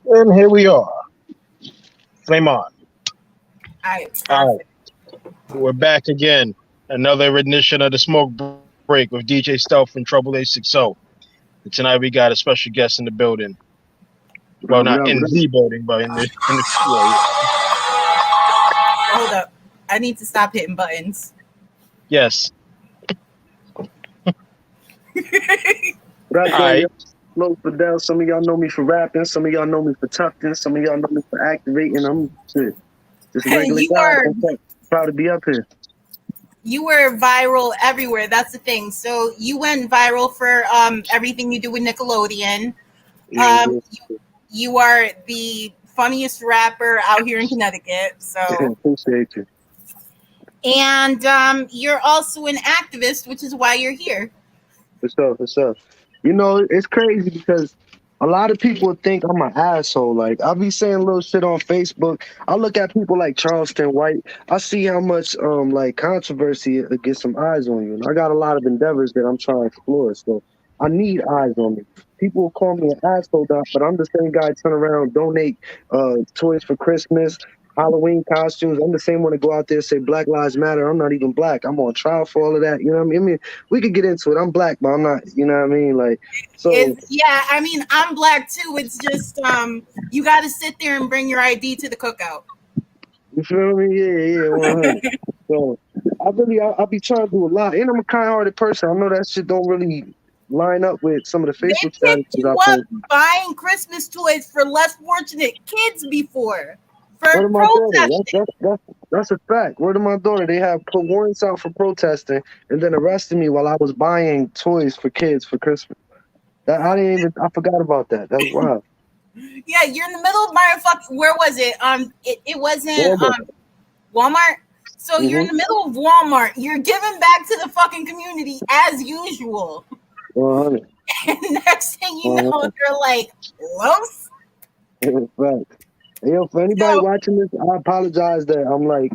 And here we are. Flame on. All right, All perfect. right. We're back again. Another edition of the Smoke Break with DJ Stealth and Trouble 860. And tonight we got a special guest in the building. Well, not What up, in what the up? building, but in the Hold up. I need to stop hitting buttons. yes. What up, All though? right. Yo, Flo Fidel. Some of y'all know me for rapping. Some of y'all know me for tucking. Some of y'all know me for activating. I'm shit, just a regular you guy. were I'm proud to be up here. you were viral everywhere. That's the thing. So you went viral for everything you do with Nickelodeon. Yeah, Um, you are the funniest rapper out here in Connecticut. So appreciate you. and you're also an activist, which is why you're here. For sure, for sure. You know, it's crazy because a lot of people think I'm an asshole. Like, I'll be saying little shit on Facebook. I look at people like Charleston White. I see how much like controversy it gets some eyes on you. And I got a lot of endeavors that I'm trying to explore. So I need eyes on me. People will call me an asshole, Doc, but I'm the same guy turn around, donate toys for Christmas, Halloween costumes. I'm the same one to go out there and say Black Lives Matter. I'm not even black. I'm on trial for all of that. You know what I mean? We could get into it. I'm black, but I'm not. You know what I mean? Like, so Is yeah, I mean I'm black too. It's just you got to sit there and bring your ID to the cookout. you feel me? Yeah, 100. So I be trying to do a lot, and I'm a kind-hearted person. I know that shit don't really line up with some of the They Facebook picked strategies you I up post. buying Christmas toys for less fortunate kids before Word for of my daughter. protesting. That's a fact. Word of my daughter. They have put warrants out for protesting, and then arrested me while I was buying toys for kids for Christmas. That I didn't even. I forgot about that. That's wild. Yeah, you're in the middle of buying where was it? It wasn't Walmart. Walmart. So you're in Mm-hmm. the middle of Walmart. You're giving back to the fucking community as usual. 100. And next thing you know, 100. you're like, los. Right. Hey, yo, for anybody So, watching this, I apologize that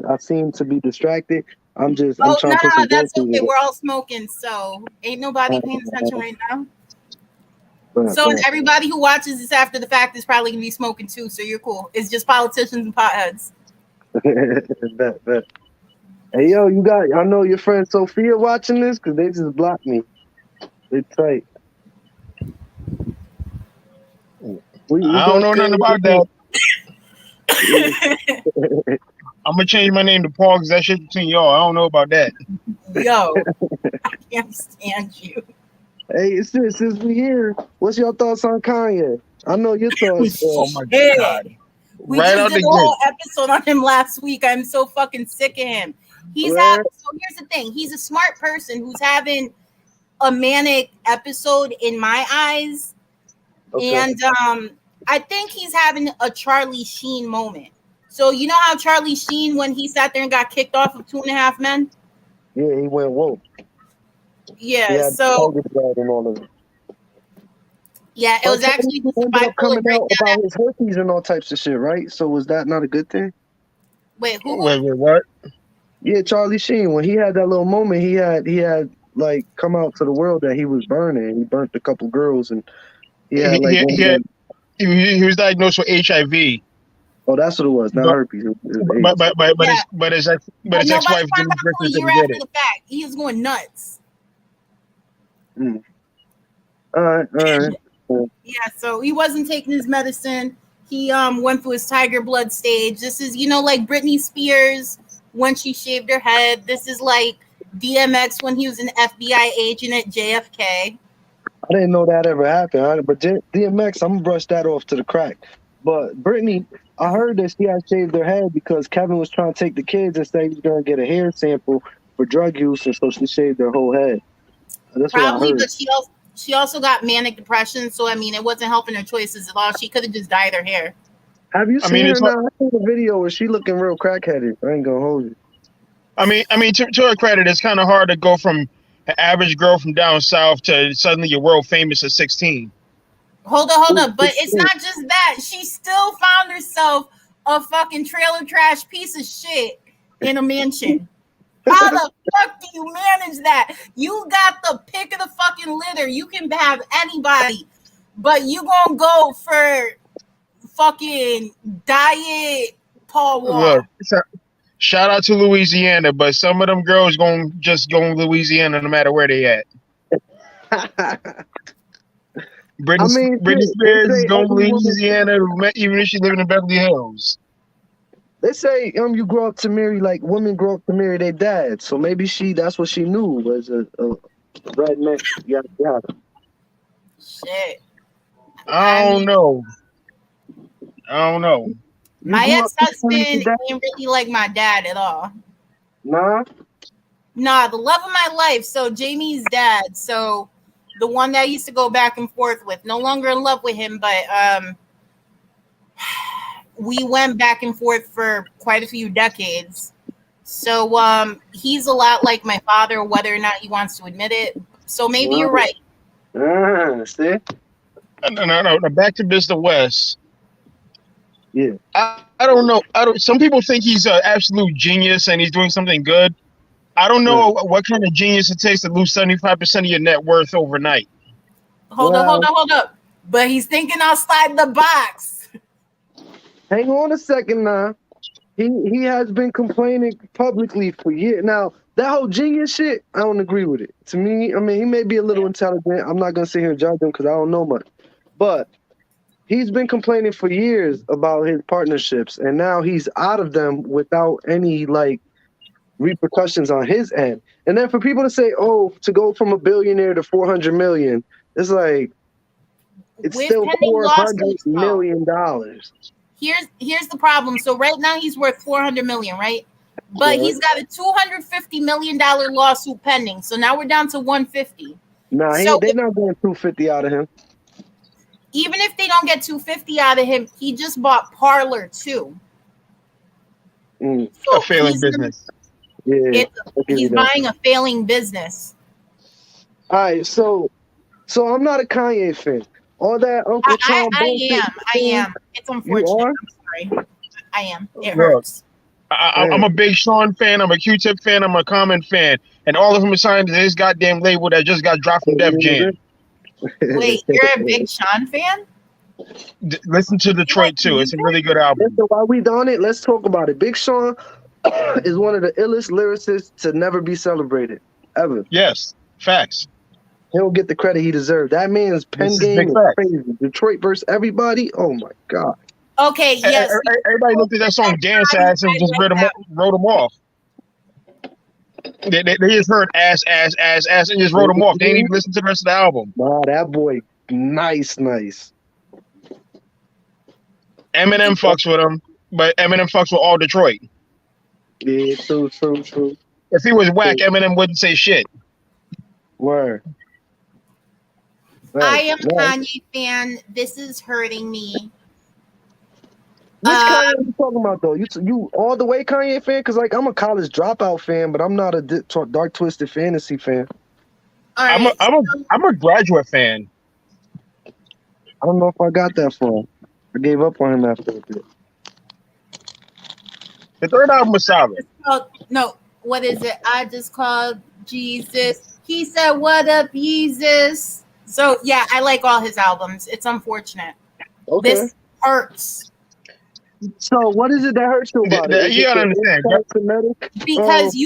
I seem to be distracted. I'm oh, trying no, to put some that's groceries okay. in it. We're all smoking, so ain't nobody paying attention right now. So, and But everybody who watches this after the fact is probably gonna be smoking too. So you're cool. It's just politicians and potheads. bet. Hey, yo, I know your friend Sophia watching this because they just blocked me. They tight. We I don't going know nothing about crazy. that. I'm gonna change my name to Paul because that shit between y'all. I don't know about that. Yo, I can't stand you. Hey, since we here, what's your thoughts on Kanye? I know your thoughts. Oh my Shit. god! We Right just out did the a gate. whole episode on him last week. I'm so fucking sick of him. Where? So here's the thing. He's a smart person who's having a manic episode in my eyes. Okay. And I think he's having a Charlie Sheen moment. So you know how Charlie Sheen, when he sat there and got kicked off of Two and a Half Men? Yeah, he went woke. He Yeah, had so Tiger Blood and all of it. yeah, it But was Charlie actually just a ended up bipolar coming out breakdown. about his herpes and all types of shit, right? So was that not a good thing? Wait, who? Wait, what? Yeah, Charlie Sheen. When he had that little moment, he had like come out to the world that he was burning. He burnt a couple girls, and he had He, like he, one he, of had, them. he was diagnosed with HIV, Oh, that's what it was. Not but herpes. It was but AIDS. but but but Yeah, his but his ex but but his nobody ex-wife found didn't out drink till a and year couldn't get after it. the fact. He was going nuts. Mm. All right. Yeah, so he wasn't taking his medicine. He went through his tiger blood stage. This is, like Britney Spears when she shaved her head. This is like DMX when he was an FBI agent at JFK. I didn't know that ever happened. But DMX, I'm gonna brush that off to the crack. But Brittany, I heard that she had shaved her head because Kevin was trying to take the kids and say he was gonna get a hair sample for drug use, and so she shaved her whole head. That's what I Probably, heard. but she also got manic depression, so I mean it wasn't helping her choices at all. She could have just dyed her hair. Have you I seen mean, her it's now? I seen a video where she looking real crackheaded. I ain't gonna hold you. I mean, to her credit, it's kind of hard to go from an average girl from down south to suddenly you're world famous at 16. Hold up. But it's not just that. She still found herself a fucking trailer trash piece of shit in a mansion. How the fuck do you manage that? You got the pick of the fucking litter. You can have anybody, but you gonna go for fucking diet Paul Wall. Look, shout out to Louisiana, but some of them girls going Louisiana no matter where they at. Britney Spears is going to Louisiana even if she's living in Beverly Hills. They say you grow up to marry, like, women grow up to marry their dad. So maybe that's what she knew was a redneck. Yeah. Shit. I don't know. My ex-husband ain't really like my dad at all. Nah, the love of my life. So Jamie's dad. So the one that I used to go back and forth with. No longer in love with him, but we went back and forth for quite a few decades. So he's a lot like my father, whether or not he wants to admit it. So maybe you're right. See? No. Back to Mr. West. Yeah. I don't know. Some people think he's an absolute genius and he's doing something good. I don't know what kind of genius it takes to lose 75% of your net worth overnight. Hold up. But he's thinking outside the box. Hang on a second now. He has been complaining publicly for years. Now, that whole genius shit, I don't agree with it. To me, I mean, he may be a little intelligent. I'm not going to sit here and judge him because I don't know much. But he's been complaining for years about his partnerships, and now he's out of them without any, like, repercussions on his end. And then for people to say, oh, to go from $1 billion to 400 million, it's like, it's With still $400 lawsuits, million. Here's the problem. So right now he's worth 400 million, right? But he's got a $250 million lawsuit pending. So now we're down to 150. Nah, they're not going 250 out of him. Even if they don't get 250 out of him, he just bought Parlor too. So a failing business. He's buying a failing business. All right, so I'm not a Kanye fan. All that Uncle Tom. I am. It's unfortunate. I'm sorry. I am. It hurts. I'm a big Sean fan. I'm a Q-Tip fan. I'm a Common fan. And all of them are signed to this goddamn label that just got dropped from Def Jam. Wait, you're a big Sean fan? Listen to Detroit too. It's a really good album. So while we on it, let's talk about it. Big Sean is one of the illest lyricists to never be celebrated, ever. Yes, facts. He'll get the credit he deserved. That man's pen game is crazy. Detroit versus everybody. Oh my god. Okay, yes. Everybody looked at that song Dance Ass and just wrote them off. They just heard ass, and just wrote them off. They didn't even listen to the rest of the album. Wow, that boy, nice. Eminem fucks with him, but Eminem fucks with all Detroit. Yeah, true. If he was whack, Eminem wouldn't say shit. Word. I am a Kanye fan. This is hurting me. Which Kanye are you talking about, though? You all the way Kanye fan? Because, like, I'm a college dropout fan, but I'm not a Dark Twisted Fantasy fan. Right, I'm a Graduate fan. I don't know if I got that far. I gave up on him after a bit. The third album was solid. No, what is it? I just called Jesus. He said, "What up, Jesus?" So yeah, I like all his albums. It's unfortunate. Okay. This hurts. So what is it that hurts you about it? You gotta understand. Because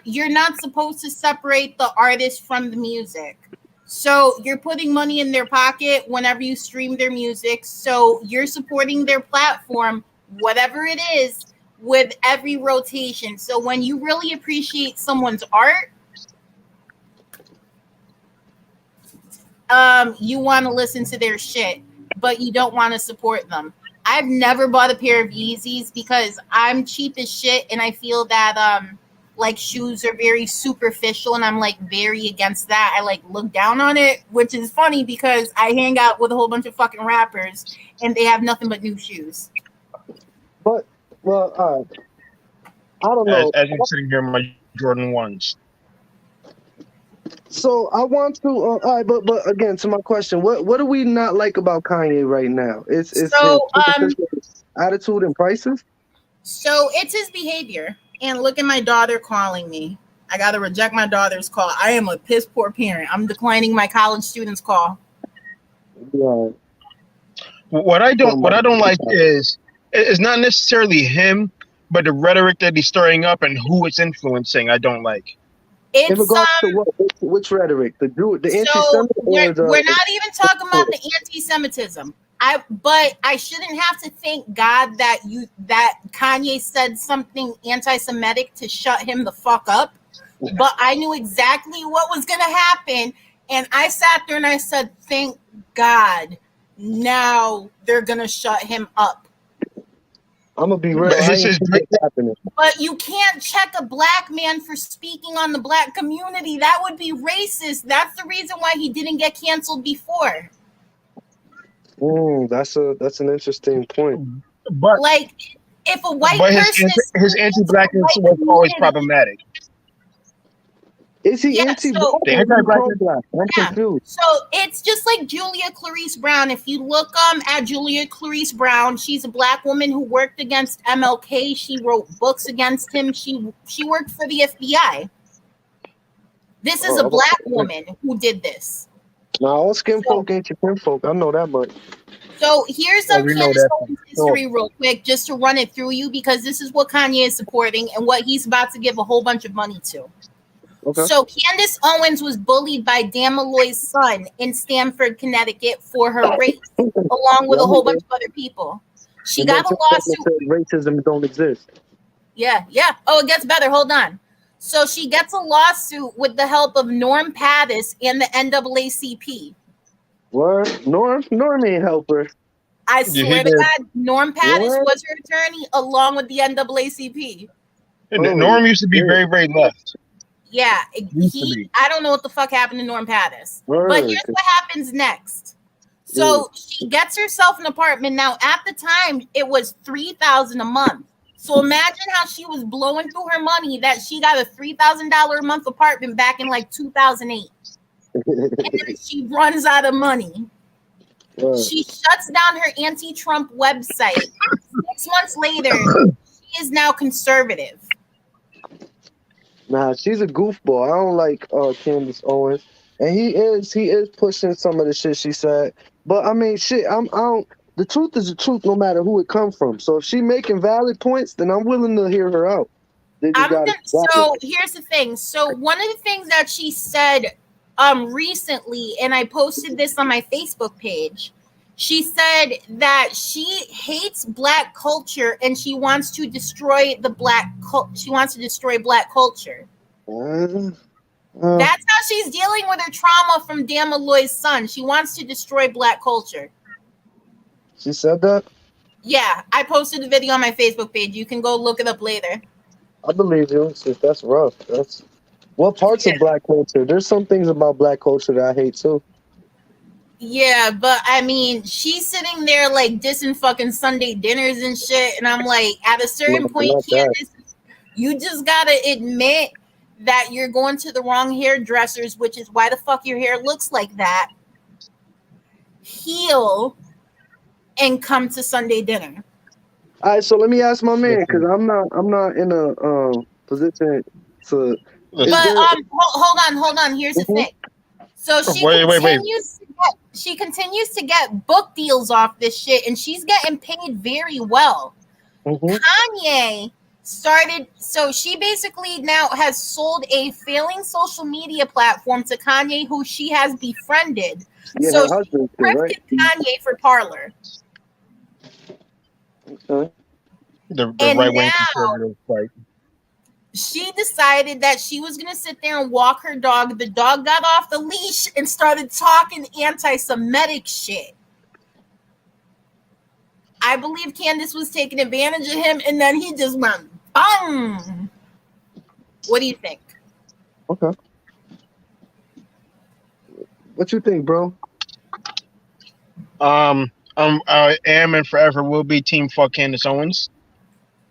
you're not supposed to separate the artist from the music. So you're putting money in their pocket whenever you stream their music. So you're supporting their platform, whatever it is, with every rotation. So when you really appreciate someone's art, you want to listen to their shit, but you don't want to support them. I've never bought a pair of Yeezys because I'm cheap as shit, and I feel that like shoes are very superficial, and I'm like very against that. I like look down on it, which is funny because I hang out with a whole bunch of fucking rappers, and they have nothing but new shoes. But I don't know. As I'm sitting here in my Jordan 1s. So I want to, all right, but again, to my question, what do we not like about Kanye right now? It's his attitude and prices. So it's his behavior. And look at my daughter calling me. I got to reject my daughter's call. I am a piss poor parent. I'm declining my college student's call. Yeah. what I don't like is it's not necessarily him, but the rhetoric that he's stirring up and who it's influencing. I don't like. In It's regards to what, which rhetoric, the so anti-Semitic or we're the not even talking about the anti-Semitism. But I shouldn't have to thank God that Kanye said something anti-Semitic to shut him the fuck up. But I knew exactly what was gonna happen, and I sat there and I said, "Thank God, now they're gonna shut him up." I'm gonna be real. But I his ain't his see this happening. But you can't check a black man for speaking on the black community. That would be racist. That's the reason why he didn't get canceled before. That's an interesting point. but Like, if a white but person is his speaking to the anti-blackness white was always community, problematic. Is he yeah, anti-black so The or is he anti-blackness. pro-black? I'm yeah. confused. So it's just like Julia Clarice Brown. If you look at Julia Clarice Brown, she's a black woman who worked against MLK. She wrote books against him. She worked for the FBI. This is a Oh, black woman who did this. now all skin So folk ain't your kinfolk. I know that much. So here's Yeah, some we know Candace that for Owens sure. history real quick, just to run it through you, because this is what Kanye is supporting and what he's about to give a whole bunch of money to. Okay. So Candace Owens was bullied by Dan Malloy's son in Stamford, Connecticut for her race, along with Yeah, a I'm whole here. bunch of other people. She And then got a since then lawsuit. it said racism don't exist. Yeah. Oh, it gets better. Hold on. So she gets a lawsuit with the help of Norm Pattis and the NAACP. What? Norm ain't help her. I Yeah, he swear to did. God, Norm Pattis What? was her attorney along with the NAACP. Holy Norm used to be shit. very, very left. Yeah, Used to be. I don't know what the fuck happened to Norm Pattis. But Word. here's what happens next. So she gets herself an apartment. Now, at the time, it was $3,000 a month. So imagine how she was blowing through her money that she got a $3,000 a month apartment back in like 2008. And then she runs out of money. Word. She shuts down her anti-Trump website. 6 months later, she is now conservative. Nah, she's a goofball. I don't like Candace Owens, and he is pushing some of the shit she said. But I mean, shit, I don't. The truth is the truth, no matter who it comes from. So if she making valid points, then I'm willing to hear her out. They just got to. So here's the thing. So one of the things that she said recently, and I posted this on my Facebook page, she said that she hates black culture and she wants to destroy she wants to destroy black culture. That's how she's dealing with her trauma from Dan Malloy's son. She wants to destroy black culture. She said that? Yeah, I posted the video on my Facebook page. You can go look it up later. I believe you. That's rough. That's what parts of black culture? There's some things about black culture that I hate too. Yeah, but I mean, she's sitting there like dissing fucking Sunday dinners and shit, and I'm like, at a certain point, Candace, you just gotta admit that you're going to the wrong hairdressers, which is why the fuck your hair looks like that. Heal and come to Sunday dinner. All right, so let me ask my man, because I'm not in a position to. But hold on. Here's the thing. So she continues to get book deals off this shit, and she's getting paid very well. Kanye started, so she basically now has sold a failing social media platform to Kanye, who she has befriended. Yeah, so her husband she thrifted Kanye for Parler. Okay. The right-wing conservative fight. She decided that she was going to sit there and walk her dog. The dog got off the leash and started talking anti-Semitic shit. I believe Candace was taking advantage of him, and then he just went, bum. What do you think? Okay. What you think, bro? I am and forever will be team fuck Candace Owens.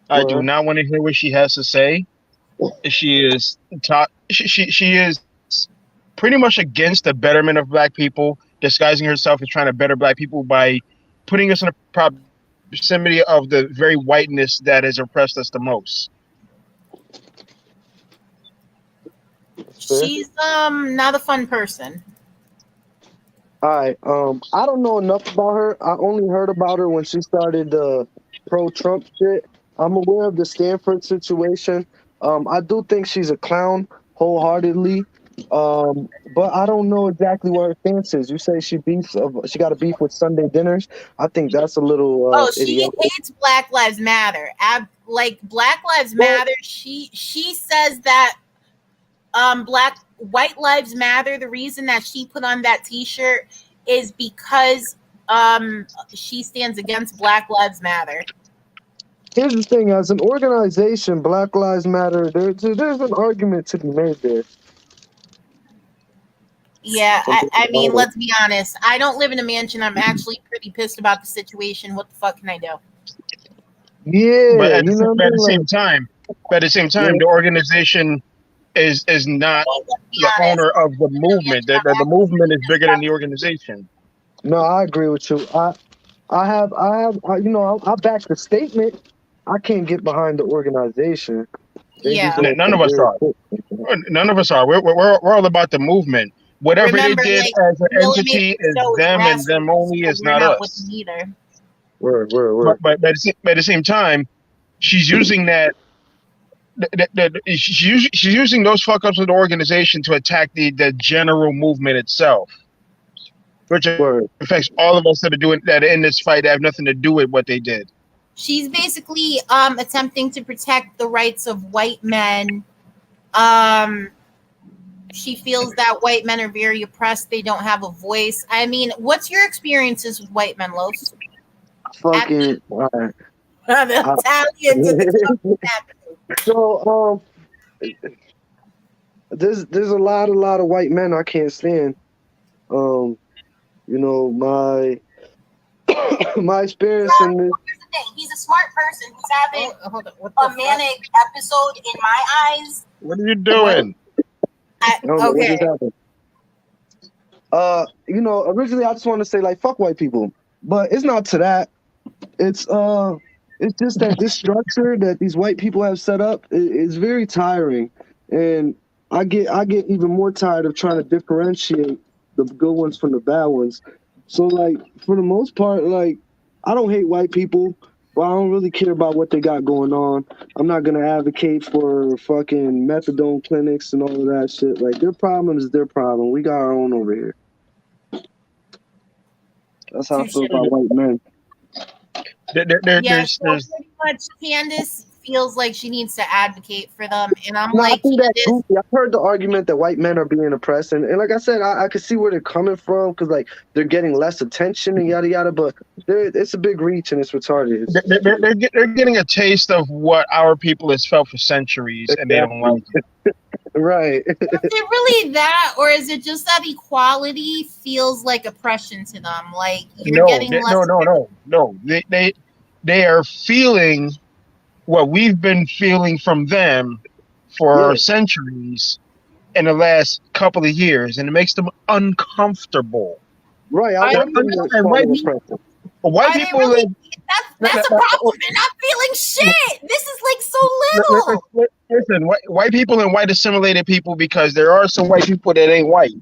I do not want to hear what she has to say. She is she is pretty much against the betterment of black people, disguising herself as trying to better black people by putting us in a proximity of the very whiteness that has oppressed us the most. She's not a fun person. All right. I don't know enough about her. I only heard about her when she started the pro-Trump shit. I'm aware of the Stanford situation. I do think she's a clown wholeheartedly. But I don't know exactly what her stance is. You say she got a beef with Sunday dinners. I think that's a little Oh, she idiotic. hates Black Lives Matter. Like Black Lives Well, Matter. She says that white lives matter. The reason that she put on that T-shirt is because she stands against Black Lives Matter. here's the thing: as an organization, Black Lives Matter. There's an argument to be made there. Yeah, Something I mean, about it. let's be honest. I don't live in a mansion. I'm actually pretty pissed about the situation. What the fuck can I do? But Yeah, at you know what I at the mean? same time, Yeah. the organization is not Well, let's be the honest. owner of the I live in a movement. mansion. I'm The actually movement pretty is pissed bigger than about the the organization. No, I agree with you. You know, I back the statement. I can't get behind the organization. They be Yeah. doing None some of us weird are. shit. None of us are. We're all about the movement. Whatever they Remember, did like, as an Will and entity Mary's is show is them and them grassroots, only. so Is we're not not with us. them either. Word. But she's using that. She's using those fuck ups of the organization to attack the general movement itself, which Word. affects all of us that are in this fight that have nothing to do with what they did. She's basically attempting to protect the rights of white men. Um, she feels that white men are very oppressed. They don't have a voice. I mean, what's your experiences with white men, Los? At Fucking. All right. the Italians and the So there's a lot of white men I can't stand. You know my experience in this. Here's the thing. He's a smart person. He's having hold on. What Oh, a manic episode in my eyes. What are you doing? I don't know what just Okay. happened. You know, originally I just want to say like fuck white people, but it's not to that. It's it's just that this structure that these white people have set up is very tiring, and I get even more tired of trying to differentiate the good ones from the bad ones. So like for the most part, like I don't hate white people, but I don't really care about what they got going on. I'm not gonna advocate for fucking methadone clinics and all of that shit. Like their problem is their problem. We got our own over here. That's how I Touche. feel about white men. Yeah, so There's pretty much Candace feels like she needs to advocate for them. And I'm No, I like, think that's Candace, goofy. I've heard the argument that white men are being oppressed, and like I said, I could see where they're coming from because like they're getting less attention and yada yada. But it's a big reach and it's retarded. they're getting a taste of what our people has felt for centuries, and they don't like it. Right. is it really that, or is it just that equality feels like oppression to them? Like you're getting less. No. They are feeling what we've been feeling from them for Yeah. centuries in the last couple of years, and it makes them uncomfortable. Right. I Are want they them to And call white it people, oppression. white Are they people really? live. That's a problem. They're not feeling shit. This is like so little. Listen, white people and white assimilated people, because there are some white people that ain't white.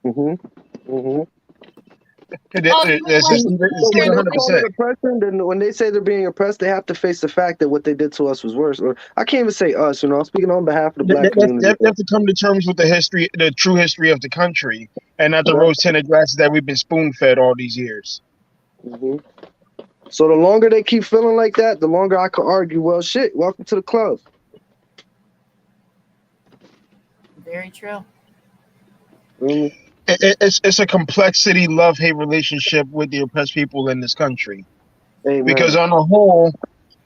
Oh, you mean like It's So when they call it 100%. oppression, then when they say they're being oppressed, they have to face the fact that what they did to us was worse. Or I can't even say us. You know, I'm speaking on behalf of the black community. They have to come to terms with the true history of the country, and not the Right. rose-tinted glasses that we've been spoon-fed all these years. Mhm. So the longer they keep feeling like that, the longer I can argue. Well, shit. Welcome to the club. Very true. Mhm. It's a complexity love-hate relationship with the oppressed people in this country. Amen. Because on the whole,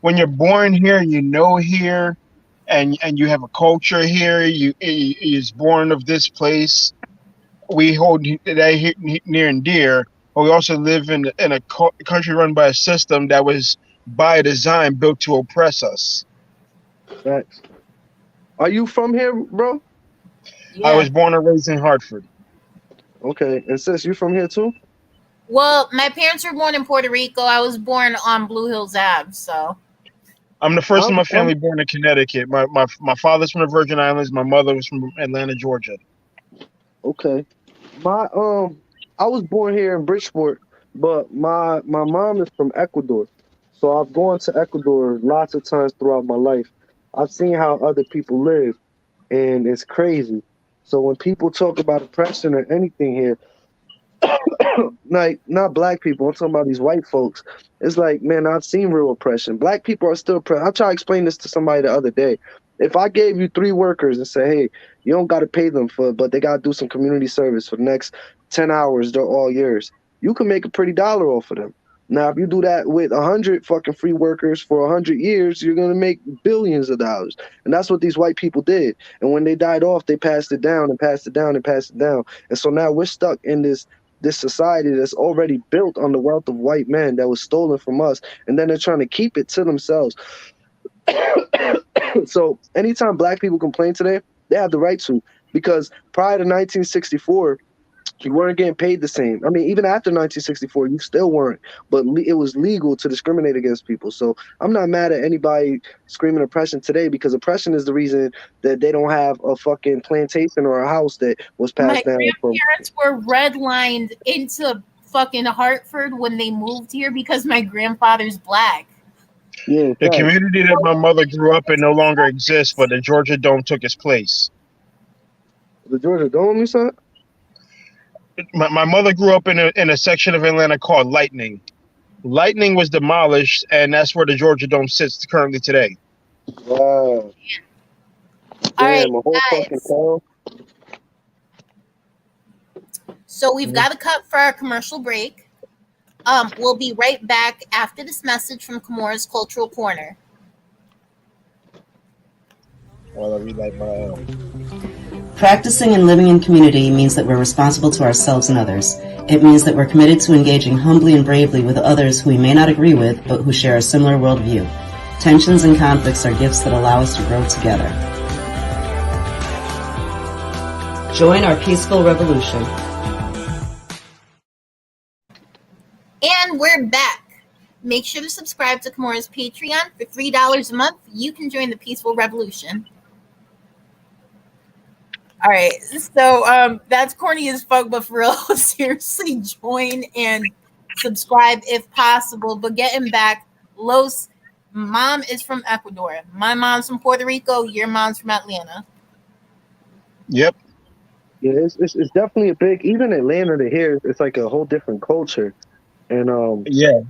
when you're born here, you know here, and you have a culture here. You is born of this place. We hold that near and dear. But we also live in a country run by a system that was by design built to oppress us. Facts. Are you from here, bro? Yeah. I was born and raised in Hartford. Okay. And sis, you from here too? Well, my parents were born in Puerto Rico. I was born on Blue Hills Ave, so. I'm the first in my I'm- family born in Connecticut. My father's from the Virgin Islands. My mother was from Atlanta, Georgia. Okay. My I was born here in Bridgeport, but my mom is from Ecuador. So I've gone to Ecuador lots of times throughout my life. I've seen how other people live, and it's crazy. So when people talk about oppression or anything here, like not black people, I'm talking about these white folks. It's like, man, I've seen real oppression. Black people are still oppressed. I tried to explain this to somebody the other day. If I gave you three workers and say, hey, you don't got to pay them for, but they got to do some community service for the next 10 hours, they're all yours. You can make a pretty dollar off of them. Now, if you do that with 100 fucking free workers for 100 years, you're gonna make billions of dollars. And that's what these white people did. And when they died off, they passed it down and passed it down and passed it down. And so now we're stuck in this society that's already built on the wealth of white men that was stolen from us, and then they're trying to keep it to themselves. So anytime black people complain today, they have the right to, because prior to 1964, you weren't getting paid the same. I mean, even after 1964, you still weren't, but it was legal to discriminate against people. So I'm not mad at anybody screaming oppression today, because oppression is the reason that they don't have a fucking plantation or a house that was My passed down from. grandparents were redlined into fucking Hartford when they moved here because my grandfather's black. Yeah, The right. community that my mother grew up in no longer exists, but the Georgia Dome took its place. The Georgia Dome, you said? My mother grew up in a section of Atlanta called Lightning. Lightning was demolished, and that's where the Georgia Dome sits currently today. Wow. All right, Damn, a whole fucking guys. town. So we've got to cut for our commercial break. We'll be right back after this message from Kimura's Cultural Corner. Well, I read like my Practicing and living in community means that we're responsible to ourselves and others. It means that we're committed to engaging humbly and bravely with others who we may not agree with, but who share a similar worldview. Tensions and conflicts are gifts that allow us to grow together. Join our peaceful revolution. And we're back. Make sure to subscribe to Kimura's Patreon. For $3 a month, you can join the peaceful revolution. All right, so that's corny as fuck, but for real, seriously, join and subscribe if possible. But getting back, Los, mom is from Ecuador. My mom's from Puerto Rico. Your mom's from Atlanta. Yep. Yeah, it's definitely a big. Even Atlanta to here, it's like a whole different culture. And Yeah.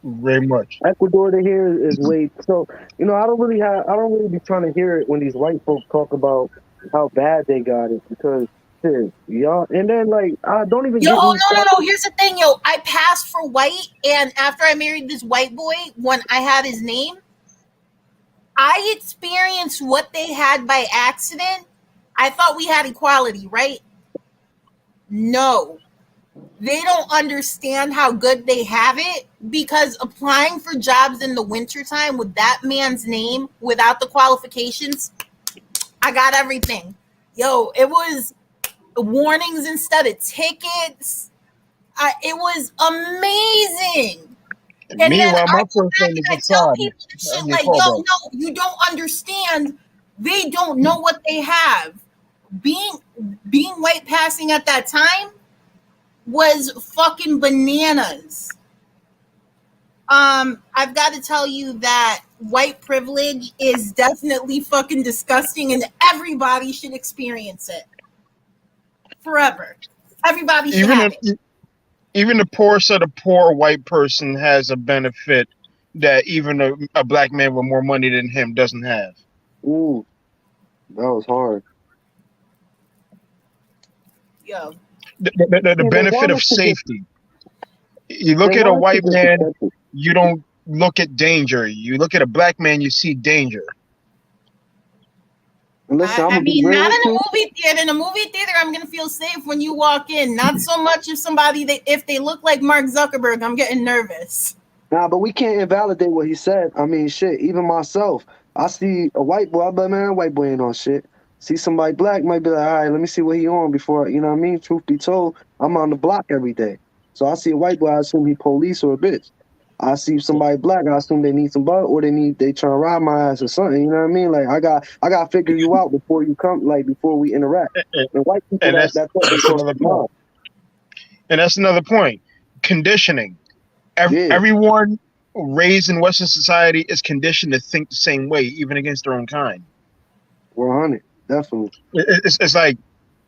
Very much. Ecuador to here is way. So I don't really be trying to hear it when these white folks talk about how bad they got it, because shit, y'all. And then like, I don't even Yo, get me no. Here's the thing, yo. I passed for white, and after I married this white boy, when I had his name, I experienced what they had by accident. I thought we had equality, right? No. They don't understand how good they have it, because applying for jobs in the wintertime with that man's name without the qualifications, I got everything. Yo, it was warnings instead of tickets. It was amazing. And Meanwhile, then my first name is I tell Assad. people this shit like, yo, no, you don't understand. They don't know what they have. Being white passing at that time was fucking bananas. I've got to tell you that white privilege is definitely fucking disgusting, and everybody should experience it forever. Everybody should have it. Even the poorest of the poor white person has a benefit that even a black man with more money than him doesn't have. Ooh, that was hard. Yo. The benefit of safety. You look at a white man, you don't look at danger. You look at a black man, you see danger. Listen, I mean, not in a movie theater. In a movie theater, I'm gonna feel safe when you walk in. Not so much if they look like Mark Zuckerberg, I'm getting nervous. Nah, but we can't invalidate what he said. I mean, shit, even myself, I see a white boy, but man, white boy ain't on shit. See somebody black, might be like, all right, let me see what he on before, you know what I mean? Truth be told, I'm on the block every day. So I see a white boy, I assume he police or a bitch. I see somebody black, I assume they need some butt, or they trying to rob my ass or something. You know what I mean? Like I got to figure you out before you come, like before we interact. And white people, that's what they call. And that's another point. Conditioning. Yeah, Everyone raised in Western society is conditioned to think the same way, even against their own kind. 100, definitely. It's like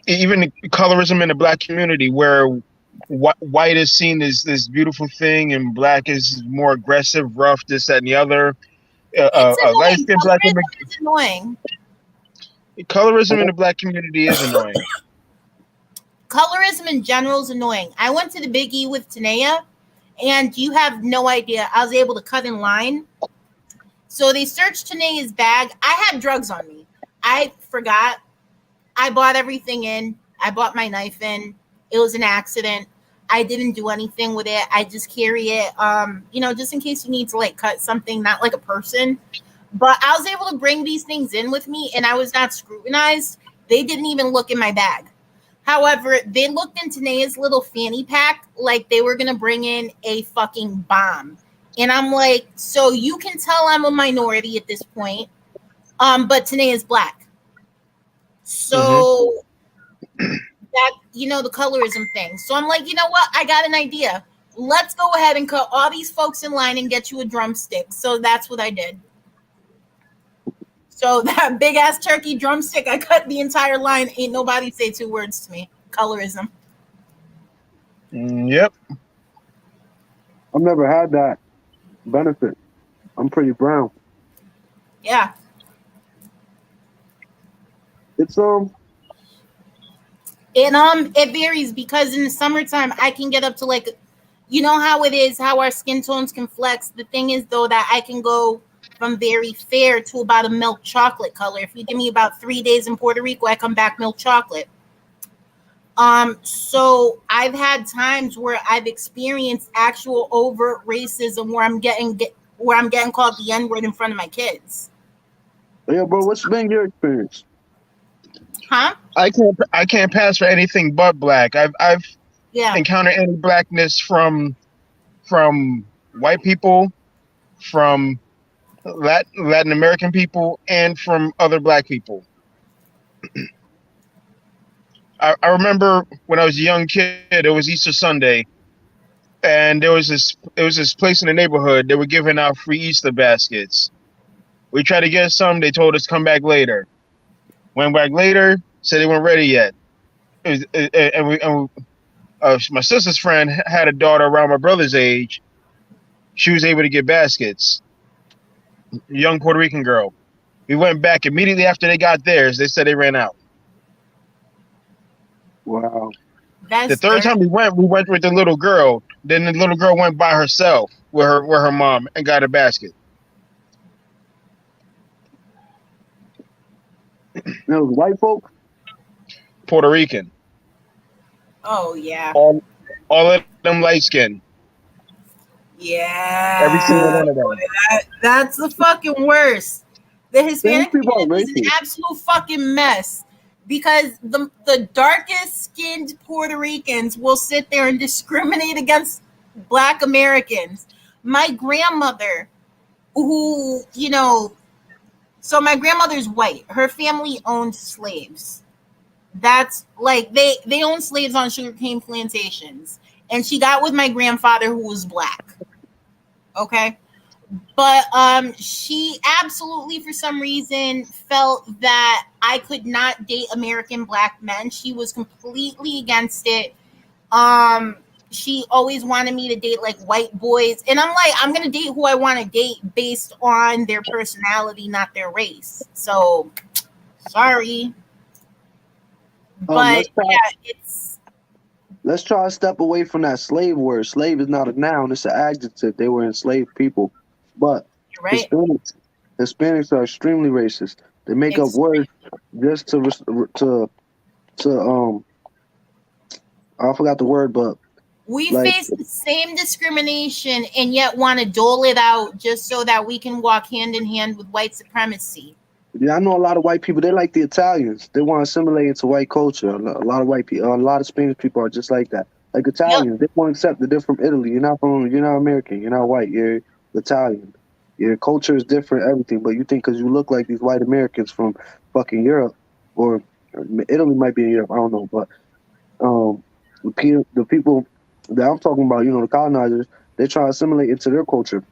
even colorism in the black community, where white is seen as this beautiful thing, and black is more aggressive, rough, this, that, and the other. It's Light annoying. skinned black women. Colorism is annoying. Colorism in the black community is annoying. Colorism in general is annoying. I went to the Big E with Tanea, and you have no idea. I was able to cut in line. So they searched Tanea's bag. I had drugs on me. I forgot. I bought everything in. I bought my knife in. It was an accident. I didn't do anything with it. I just carry it, just in case you need to like cut something, not like a person. But I was able to bring these things in with me, and I was not scrutinized. They didn't even look in my bag. However, they looked in Tanea's little fanny pack like they were gonna bring in a fucking bomb. And I'm like, so you can tell I'm a minority at this point. But Tanea is black. Hmm. So that the colorism thing. So I'm like, you know what? I got an idea. Let's go ahead and cut all these folks in line and get you a drumstick. So that's what I did. So that big ass turkey drumstick, I cut the entire line. Ain't nobody say two words to me. Colorism. Yep. I've never had that benefit. I'm pretty brown. Yeah. It's It varies because in the summertime I can get up to like, you know how it is, how our skin tones can flex. The thing is though that I can go from very fair to about a milk chocolate color. If you give me about 3 days in Puerto Rico, I come back milk chocolate. So I've had times where I've experienced actual overt racism where I'm getting called the N-word in front of my kids. yeah, bro. What's been your experience? Huh? I can't pass for anything but black. I've Yeah. encountered any blackness from white people, from Latin American people, and from other black people. I remember when I was a young kid, it was Easter Sunday, and there was this place in the neighborhood. They were giving out free Easter baskets. We tried to get some. They told us come back later. Went back later, said they weren't ready yet. My sister's friend had a daughter around my brother's age. She was able to get baskets. A young Puerto Rican girl. We went back immediately after they got theirs. They said they ran out. Wow. That's The third time we went with the little girl. Then the little girl went by herself with her mom and got a basket. It was white folk. Puerto Rican. Oh yeah. All of them light skin. Yeah. Every single one of them. That's the fucking worst. The Hispanic These people are community is an racist. absolute fucking mess because the darkest skinned Puerto Ricans will sit there and discriminate against Black Americans. My grandmother, so my grandmother's white. Her family owned slaves. That's like they owned slaves on sugarcane plantations, and she got with my grandfather who was black. Okay. But she absolutely, for some reason, felt that I could not date American black men. She was completely against it. She always wanted me to date like white boys, and I'm like, I'm gonna date who I want to date based on their personality, not their race. So, sorry, but Let's try to step away from that slave word. Slave is not a noun; it's an adjective. They were enslaved people, but you're right. Hispanics are extremely racist. They make up words just to I forgot the word, but we face the same discrimination and yet want to dole it out just so that we can walk hand in hand with white supremacy. Yeah, I know a lot of white people. They like the Italians. They want to assimilate into white culture. A lot of white people, a lot of Spanish people are just like that. Like Italians, They won't accept that they're from Italy. You're not American. You're not white. You're Italian. Your culture is different, everything. But you think because you look like these white Americans from fucking Europe, or Italy might be in Europe. I don't know, but The people that I'm talking about, the colonizers, they try to assimilate into their culture.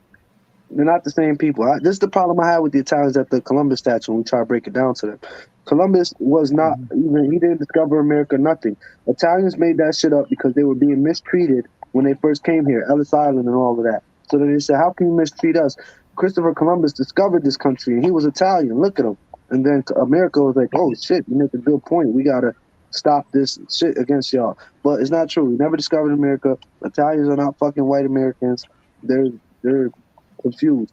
They're not the same people. This is the problem I had with the Italians at the Columbus statue when we try to break it down to them. Columbus was not even, he didn't discover America, nothing. Italians made that shit up because they were being mistreated when they first came here, Ellis Island and all of that. So then they said, how can you mistreat us? Christopher Columbus discovered this country and he was Italian. Look at him. And then America was like, oh shit, you make a good point. We got to stop this shit against y'all. But it's not true. We never discovered America. Italians are not fucking white Americans. They're confused.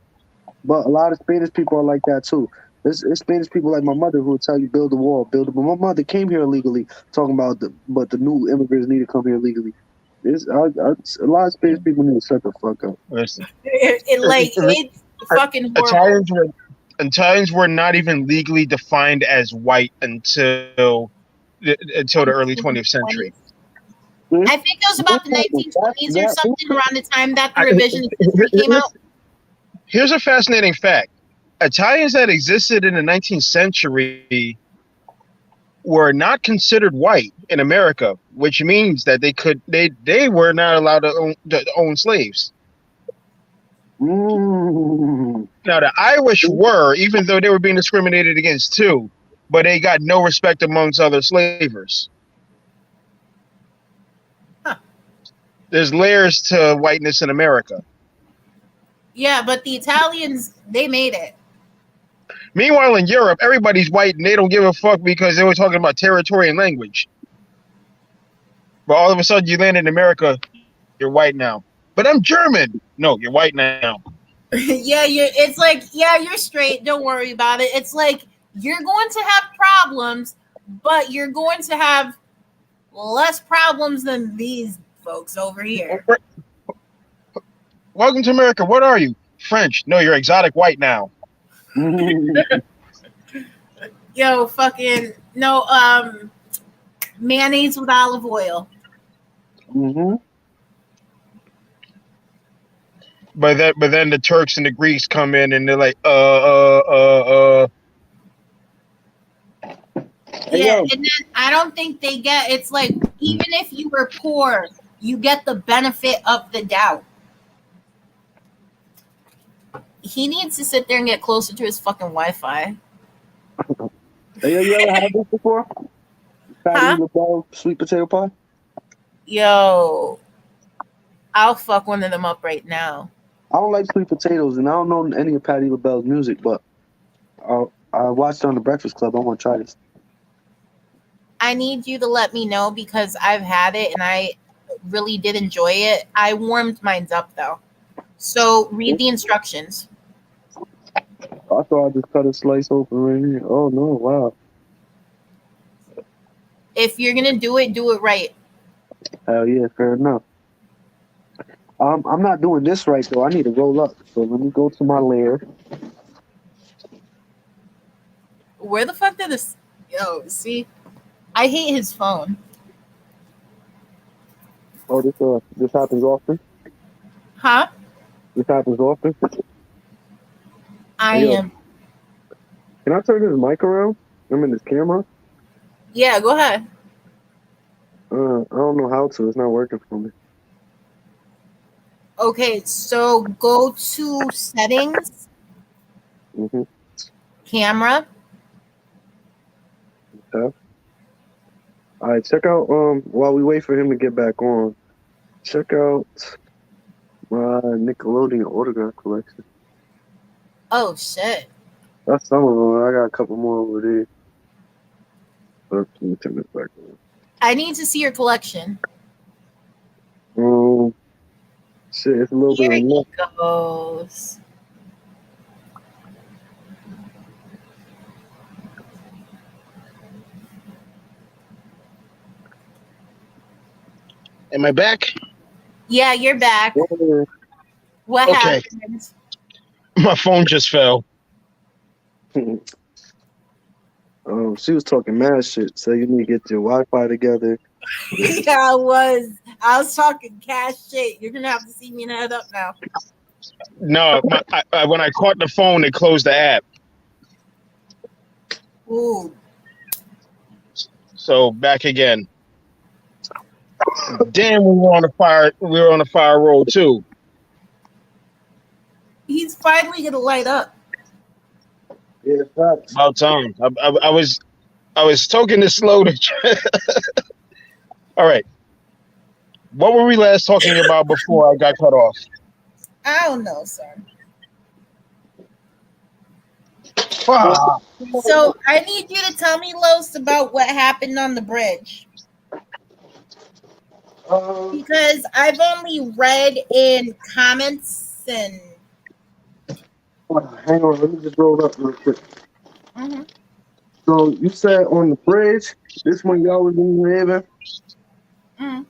But a lot of Spanish people are like that too. There's Spanish people like my mother who will tell you build a wall, build a. But my mother came here illegally, talking about but the new immigrants need to come here legally. A lot of Spanish people need to shut the fuck up. Listen, it's fucking horrible. Italians were not even legally defined as white until the early 20th century. I think it was about the 1920s or something around the time that the revisionist history came out. Here's a fascinating fact. Italians that existed in the 19th century were not considered white in America, which means that they were not allowed to own slaves. Mm. Now the Irish were, even though they were being discriminated against too, but they got no respect amongst other slavers. Huh. There's layers to whiteness in America. Yeah, but the Italians, they made it. Meanwhile, in Europe, everybody's white and they don't give a fuck because they were talking about territory and language. But all of a sudden, you land in America, you're white now. But I'm German. No, you're white now. It's like, yeah, you're straight. Don't worry about it. It's like you're going to have problems, but you're going to have less problems than these folks over here. Welcome to America. What are you? French. No, you're exotic white now. Yo, fucking no, mayonnaise with olive oil. Mm-hmm. But then the Turks and the Greeks come in and they're like, Yeah, and then I don't think they get. It's like even if you were poor, you get the benefit of the doubt. He needs to sit there and get closer to his fucking Wi-Fi. Hey, you ever had this before? Patty LaBelle sweet potato pie? Yo, I'll fuck one of them up right now. I don't like sweet potatoes, and I don't know any of Patty LaBelle's music, but I watched it on the Breakfast Club. I want to try this. I need you to let me know because I've had it and I really did enjoy it. I warmed mine up though. So read the instructions. I thought I just cut a slice open right here. Oh no! Wow. If you're gonna do it right. Hell yeah, fair enough. I'm not doing this right though. I need to roll up. So let me go to my lair. Where the fuck did this? Yo, see, I hate his phone. Oh, this happens often. Huh? This happens often. I am. Can I turn this mic around? I'm in this camera. Yeah, go ahead. I don't know how to. It's not working for me. Okay, so go to settings, camera. Okay. All right, check out. While we wait for him to get back on, check out my Nickelodeon autograph collection. Oh shit! That's some of them. I got a couple more over there. Let me turn this back on. I need to see your collection. Shit, it's a little Here bit he of goes. am I back? Yeah, you're back. What happened? My phone just fell. She was talking mad shit. So you need to get your Wi-Fi together. Yeah, I was talking cash shit. You're gonna have to see me in the head up now. No, when I caught the phone, it closed the app. Ooh. So back again. Damn, we were on the fire. We were on the fire road too. He's finally gonna light up. Yeah, facts. About time. I was talking this slow to. All right. What were we last talking about before I got cut off? I don't know, sir. Ah, So I need you to tell me, Los, about what happened on the bridge. Because I've only read in comments and. Hang on, let me just roll up real quick. Mm-hmm. So you said on the bridge, this one y'all was in New Haven? Mm-hmm.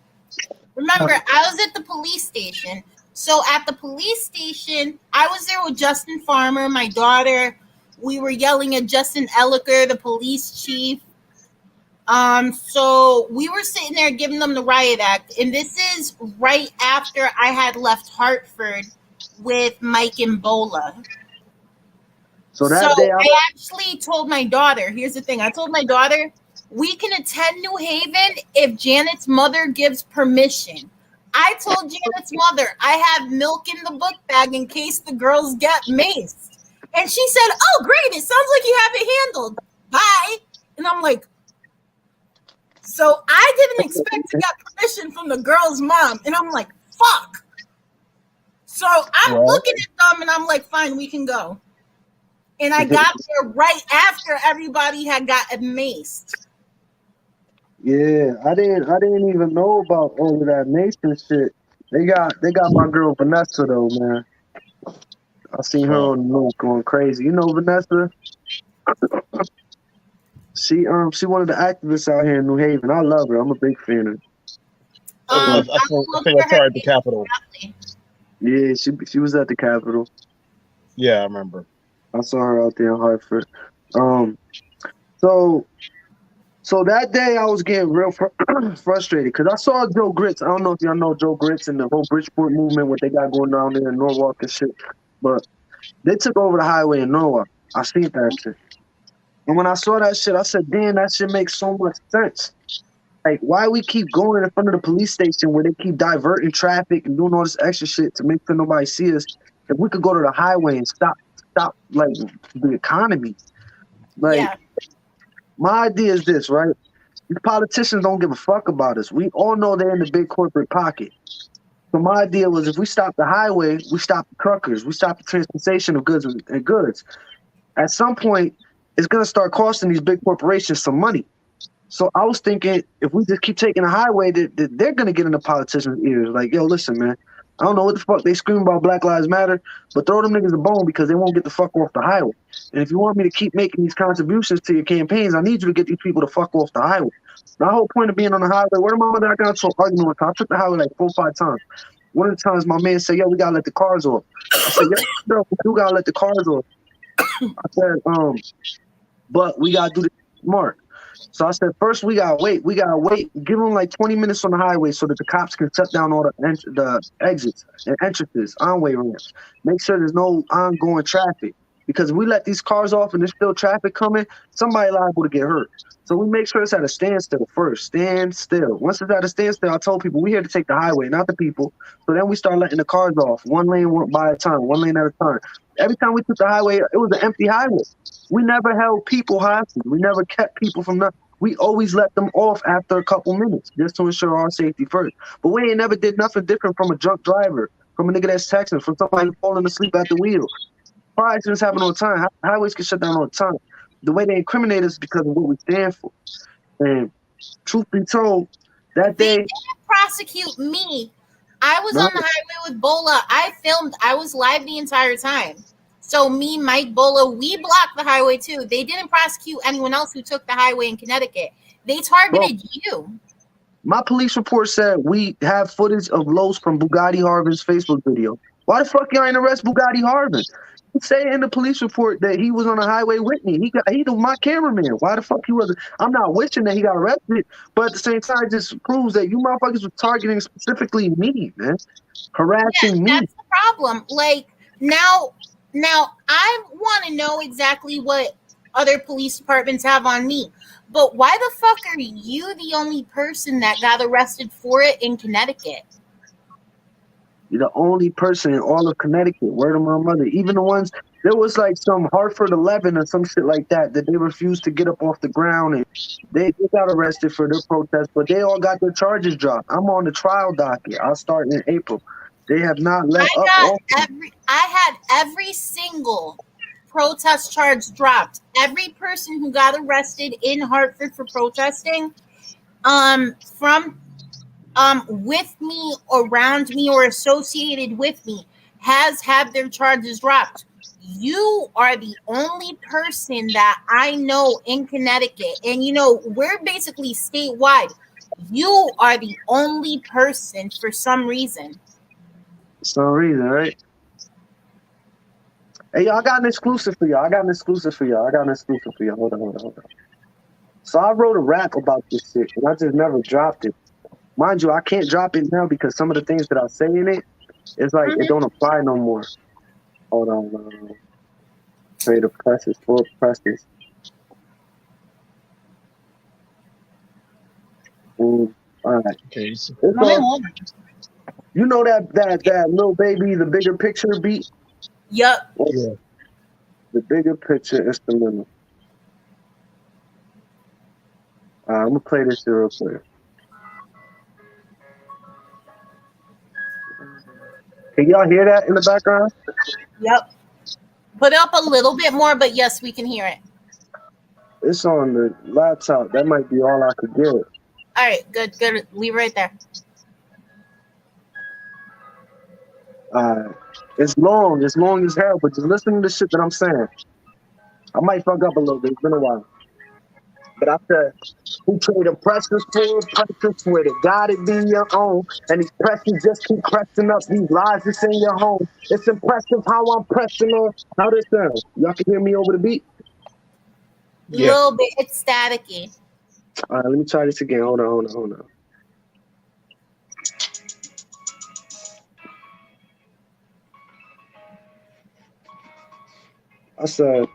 Remember, I was at the police station. So at the police station, I was there with Justin Farmer, my daughter. We were yelling at Justin Elliker, the police chief. So we were sitting there giving them the riot act, and this is right after I had left Hartford with Mike and Bola. So that day I actually told my daughter, here's the thing, I told my daughter, we can attend New Haven if Janet's mother gives permission. I told Janet's mother, I have milk in the book bag in case the girls get maced. And she said, oh, great, it sounds like you have it handled. Bye. And I'm like, so I didn't expect to get permission from the girl's mom. And I'm like, fuck. So I'm looking at them and I'm like, fine, we can go. And I got there right after everybody had gotten maced. Yeah, I didn't even know about all of that Mason shit. They got my girl Vanessa though, man. I seen her on the news going crazy. You know Vanessa? She one of the activists out here in New Haven. I love her. I'm a big fan of her. I think I saw her at the Capitol. Yeah, she was at the Capitol. Yeah, I remember. I saw her out there in Hartford. So that day I was getting real frustrated because I saw Joe Grits. I don't know if y'all know Joe Grits and the whole Bridgeport movement, what they got going down there in Norwalk and shit. But they took over the highway in Norwalk. I seen that shit. And when I saw that shit, I said, damn, that shit makes so much sense. Like, why we keep going in front of the police station where they keep diverting traffic and doing all this extra shit to make sure nobody see us? If we could go to the highway and stop like the economy. Like, yeah. My idea is this, right? These politicians don't give a fuck about us. We all know they're in the big corporate pocket. So my idea was if we stop the highway, we stop the truckers, we stop the transportation of goods and goods. At some point, it's going to start costing these big corporations some money. So I was thinking if we just keep taking the highway, they're going to get in the politicians' ears. Like, yo, listen, man, I don't know what the fuck they scream about Black Lives Matter, but throw them niggas a bone because they won't get the fuck off the highway. And if you want me to keep making these contributions to your campaigns, I need you to get these people to fuck off the highway. The whole point of being on the highway, where the mama that I got into an argument with, I took the highway like 4 or 5 times. One of the times my man said, yo, we got to let the cars off. I said, yo, we do got to let the cars off. I said, but we got to do this smart. So I said, first we gotta wait. Give them like 20 minutes on the highway so that the cops can shut down all the exits and entrances, on-way ramps. Make sure there's no ongoing traffic. Because if we let these cars off and there's still traffic coming, somebody liable to get hurt. So we make sure it's at a standstill first. Stand still. Once it's at a standstill, I told people we're here to take the highway, not the people. So then we start letting the cars off, one lane by a time, one lane at a time. Every time we took the highway, it was an empty highway. We never held people hostage. We never kept people from nothing. We always let them off after a couple minutes just to ensure our safety first. But we ain't never did nothing different from a drunk driver, from a nigga that's texting, from somebody falling asleep at the wheel. Car accidents happen all the time. Highways get shut down all the time. The way they incriminate us is because of what we stand for. And truth be told, that day... They didn't prosecute me. I was on the highway with Bola. I filmed. I was live the entire time. So me, Mike, Bola, we blocked the highway too. They didn't prosecute anyone else who took the highway in Connecticut. They targeted you. My police report said we have footage of Los from Bugatti Harvin's Facebook video. Why the fuck y'all ain't arrest Bugatti Harvin? He said in the police report that he was on the highway with me. He was my cameraman. Why the fuck he wasn't? I'm not wishing that he got arrested, but at the same time, it just proves that you motherfuckers were targeting specifically me, man. Harassing me. That's the problem. Like, now I want to know exactly what other police departments have on me. But why the fuck are you the only person that got arrested for it in Connecticut? You're the only person in all of Connecticut. Word of my mother. Even the ones, there was like some Hartford 11 or some shit like that they refused to get up off the ground, and they got arrested for their protest, but they all got their charges dropped. I'm on the trial docket. I'll start in April. They have not let up. I had every single protest charge dropped. Every person who got arrested in Hartford for protesting, from with me, around me, or associated with me, has had their charges dropped. You are the only person that I know in Connecticut, and you know we're basically statewide. You are the only person for some reason. Some reason, right? Hey, y'all, I got an exclusive for y'all. Hold on. So I wrote a rap about this shit, and I just never dropped it. Mind you, I can't drop it now because some of the things that I say in it, it's like it don't apply no more. Hold on. Trade of presses, full presses. All right. Okay. So, you know that Lil Baby, the bigger picture beat? Yep. yeah. The bigger picture instrumental. I'm gonna play this here real quick. Can y'all hear that in the background? Yep. Put up a little bit more, but yes, we can hear it. It's on the laptop. That might be all I could get. All right, good. Leave right there. It's long as hell, but just listen to the shit that I'm saying. I might fuck up a little bit. It's been a while. But I said, who traded pressures for pressures with it? Gotta be your own. And these pressures just keep pressing up. These lies that's in your home. It's impressive how I'm pressing on. How this sound? Y'all can hear me over the beat? A little bit. It's staticky. All right, let me try this again. Hold on. I said,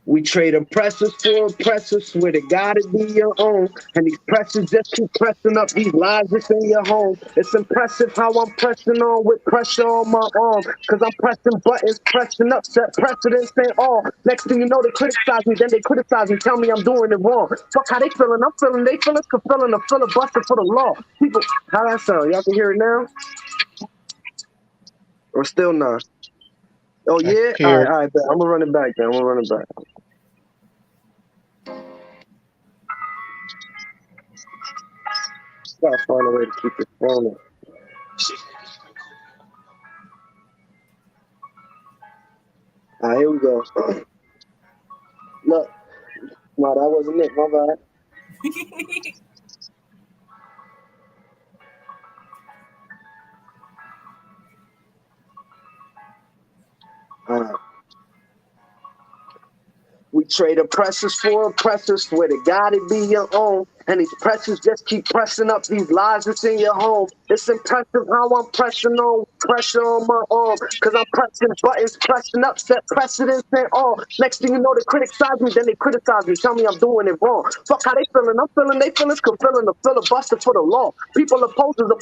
we trade oppressors for oppressors with it. Gotta be your own. And these pressures just keep pressing up. These lies that's in your home. It's impressive how I'm pressing on with pressure on my arm. Cause I'm pressing buttons, pressing up, set precedents and all. Next thing you know, they criticize me, then they criticize me, tell me I'm doing it wrong. Fuck how they feeling, I'm feeling, they feeling fulfilling a filibuster for the law. People, how that sound? Y'all can hear it now? Or still not? Oh yeah? All right, I'm gonna run it back then. Gotta find a way to keep this phone up. All right, here we go. Look, no, that wasn't it. My bad. All right. We trade oppressors for oppressors with it. Gotta be your own. And these pressures just keep pressing up. These lies that's in your home. It's impressive how I'm pressing on, pressure on my arm. Cause I'm pressing buttons, pressing up, set precedents and all. Next thing you know, they criticize me, then they criticize me, tell me I'm doing it wrong. Fuck how they feeling, I'm feeling, they feelings fulfilling the filibuster for the law. People opposers, I'm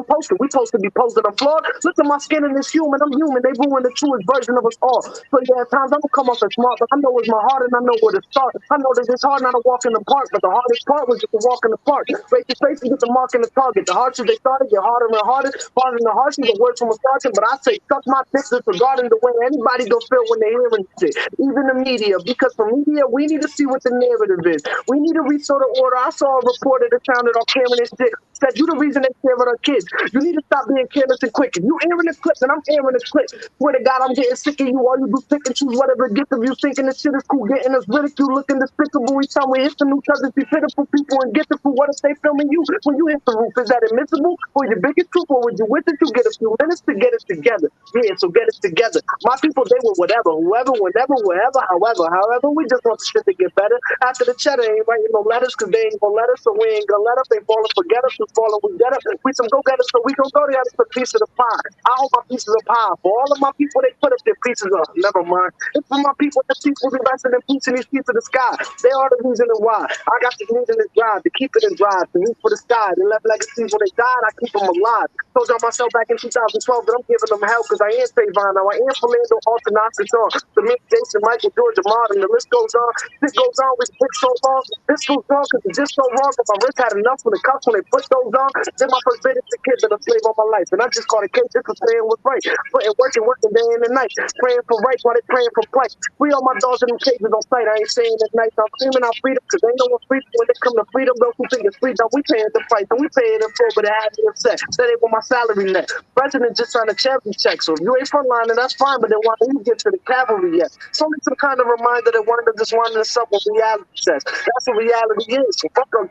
posted. We supposed to be posted, I'm flawed. Look at my skin and it's human, I'm human. They ruin the truest version of us all. So yeah, at times I'm gonna come off as smart, but I know it's my heart and I know where to start. I know that it's hard not to walk in the park, but the hardest part was just to walk in the park. Face to face and get the mark in the target. The harsher they started, get harder and harder. Harder and harsher, the word from a sergeant. But I say, suck my dick disregarding the way anybody gonna feel when they're hearing shit. Even the media, because for media, we need to see what the narrative is. We need to restore the order. I saw a report that sounded off camera and shit. Said you the reason they care about our kids. You need to stop being careless and quick. If you airing this clip, then I'm airing this clip. Swear to God, I'm getting sick of you. All you do pick and choose whatever gift of you thinking this shit is cool. Getting us ridicule, looking despicable. Each time we hit the new cousins, be pitiful people and get the food. What if they filming you when you hit the roof? Is that admissible? truth for your biggest truth, or would you wait till you get a few minutes to get it together? Yeah, so get it together. My people, they were whatever, whoever, whenever, wherever, however, we just want the shit to get better. After the cheddar ain't writing no letters, cause they ain't gonna let us, so we ain't gonna let up. They falling, forget us, we falling, we get up. We some go-getters, so we gon' go together for a piece of the pie. I hold my pieces of pie. For all of my people, they put up their pieces up. Never mind. It's for my people, the people be resting in peace in these feet to the sky. They are the reason and why. I got the reason to drive, to keep it in drive, to reach for the sky. They left legacies when they died, I keep them alive. Told y'all myself back in 2012 that I'm giving them help because I am Trayvon. Now I am Philando, Alton, on. The me, Jason, Michael, George, Ahmad, and the list goes on. This goes on with this so long. This goes on because it's just so wrong. If my wrist had enough for the cuffs when they put those on, then my first bit is the kid that I slave all my life. And I just caught a case just for saying what's right. Putting working day and night. Praying for rights while they praying for plight. Free all my dogs in them cages on sight. I ain't saying that night. I'm screaming out freedom because they know what freedom. When they come to freedom, those who think it's freedom, we paying the price. And we paying it full, but it had me upset. Said they want my salary net. President just signed a charity check. So if you ain't frontline, then that's fine. But then why don't you get to the cavalry yet? It's only some kind of reminder that one of them just wanted to sub what reality says. That's what reality is. So fuck them.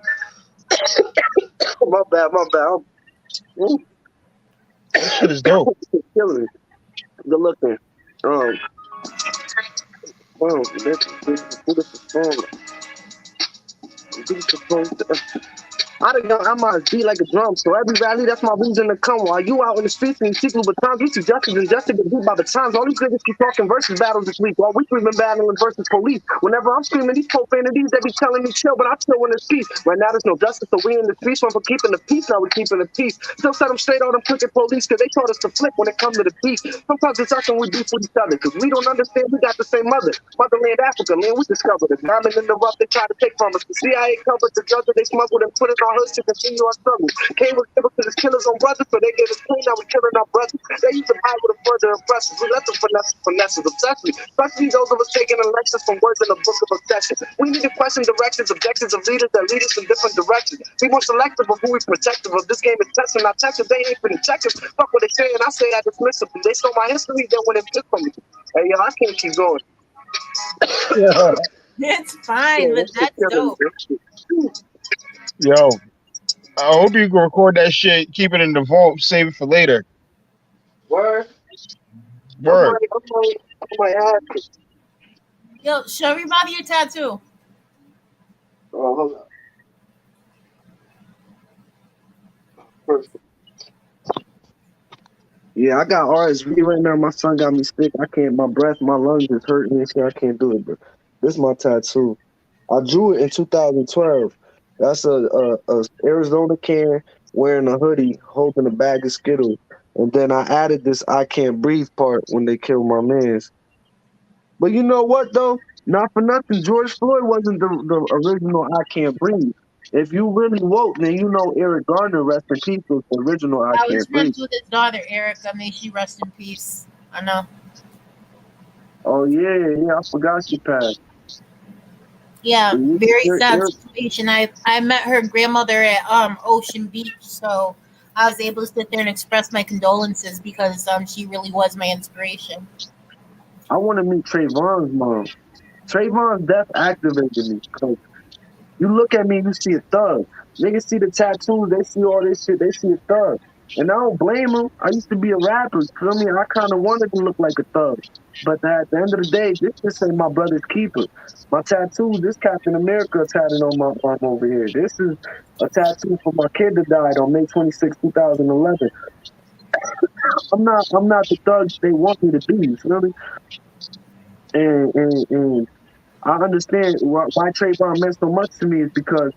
My bad. Shit is dope. Killing me. Good looking. I might beat like a drum, so every rally, that's my reason to come. While you out in the streets and you see through batons, you see justice and justice get beat by the times. All these niggas keep talking versus battles this week. While we've been battling versus police. Whenever I'm screaming these profanities, they be telling me chill, but I chill when it's peace. Right now, there's no justice, so we in the streets. One for keeping the peace, now we keeping the peace. Still set them straight on them crooked police, because they taught us to flip when it comes to the peace. Sometimes it's us and we beef with each other, because we don't understand we got the same mother. Motherland Africa, man, we discovered it. Diamond in the rough, they try to take from us. The CIA covered the drugs that they smuggled and put in our hoods to continue our struggle. Came with killers to his killers on brothers, so they gave us pain, now we killing our brothers. They used to hide with a further impressions. We let them finesses obsessively. Especially those of us taking elections from words in the book of obsession. We need to question directions, objectives of leaders that lead us in different directions. Be more selective of who we protective of. This game is testing our checkers. They ain't finna check us. Fuck what they say, and I say that dismissively. They stole my history, then when it took from me. Hey, yo, I can't keep going. Yeah. It's fine, but that's dope. Yo, I hope you can record that shit, keep it in the vault, save it for later. Word. Word. I might have to. Yo, show everybody your tattoo. Oh, hold on. First. Yeah, I got RSV right now. My son got me sick. I can't. My breath, my lungs is hurting and shit. I can't do it. But this is my tattoo. I drew it in 2012. That's a Arizona can wearing a hoodie, holding a bag of Skittles, and then I added this "I can't breathe" part when they killed my mans. But you know what though? Not for nothing. George Floyd wasn't the original "I can't breathe." If you really woke, then you know Eric Garner, rest in peace, was the original "I I was can't breathe." friends with his daughter, Erica. May she rest in peace. I know. Oh yeah, I forgot she passed. Yeah, very sad Eric, situation. I met her grandmother at Ocean Beach, so I was able to sit there and express my condolences because she really was my inspiration. I want to meet Trayvon's mom. Trayvon's death activated me. Cause you look at me, you see a thug. Niggas see the tattoos, they see all this shit, they see a thug. And I don't blame him. I used to be a rapper. Feel me? I kind of wanted to look like a thug. But at the end of the day, this just ain't my brother's keeper. My tattoo, this Captain America tatted on my arm over here. This is a tattoo for my kid that died on May 26, 2011. I'm not the thug they want me to be. You feel me? And I understand why Trayvon meant so much to me is because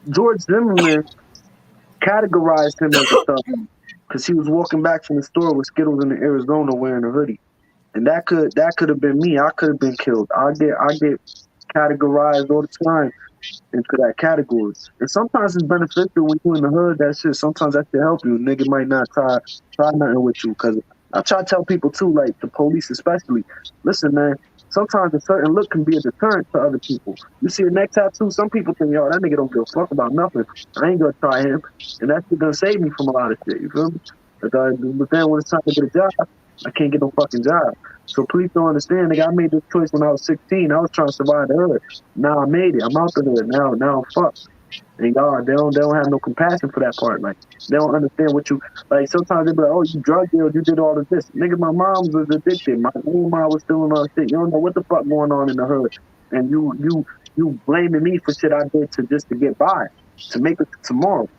George Zimmerman categorized him as a thug because he was walking back from the store with Skittles in Arizona wearing a hoodie, and that could have been me. I could have been killed. I get categorized all the time into that category, and sometimes it's beneficial when you in the hood. That shit. Sometimes that should help you. Nigga might not try nothing with you because I try to tell people too, like the police especially. Listen, man. Sometimes a certain look can be a deterrent to other people. You see a neck tattoo, some people think, yo, that nigga don't give a fuck about nothing. I ain't gonna try him. And that's gonna save me from a lot of shit, you feel me? But then when it's time to get a job, I can't get no fucking job. So please don't understand, nigga, I made this choice when I was 16. I was trying to survive the hood. Now I made it. I'm out the hood. Now I'm fucked. And y'all, they don't have no compassion for that part. Like, they don't understand what you like. Sometimes they be like, "Oh, you drug dealed, you did all of this." Nigga, my mom was addicted. My grandma was stealing all shit. You don't know what the fuck going on in the hood, and you blaming me for shit I did to get by, to make it to tomorrow.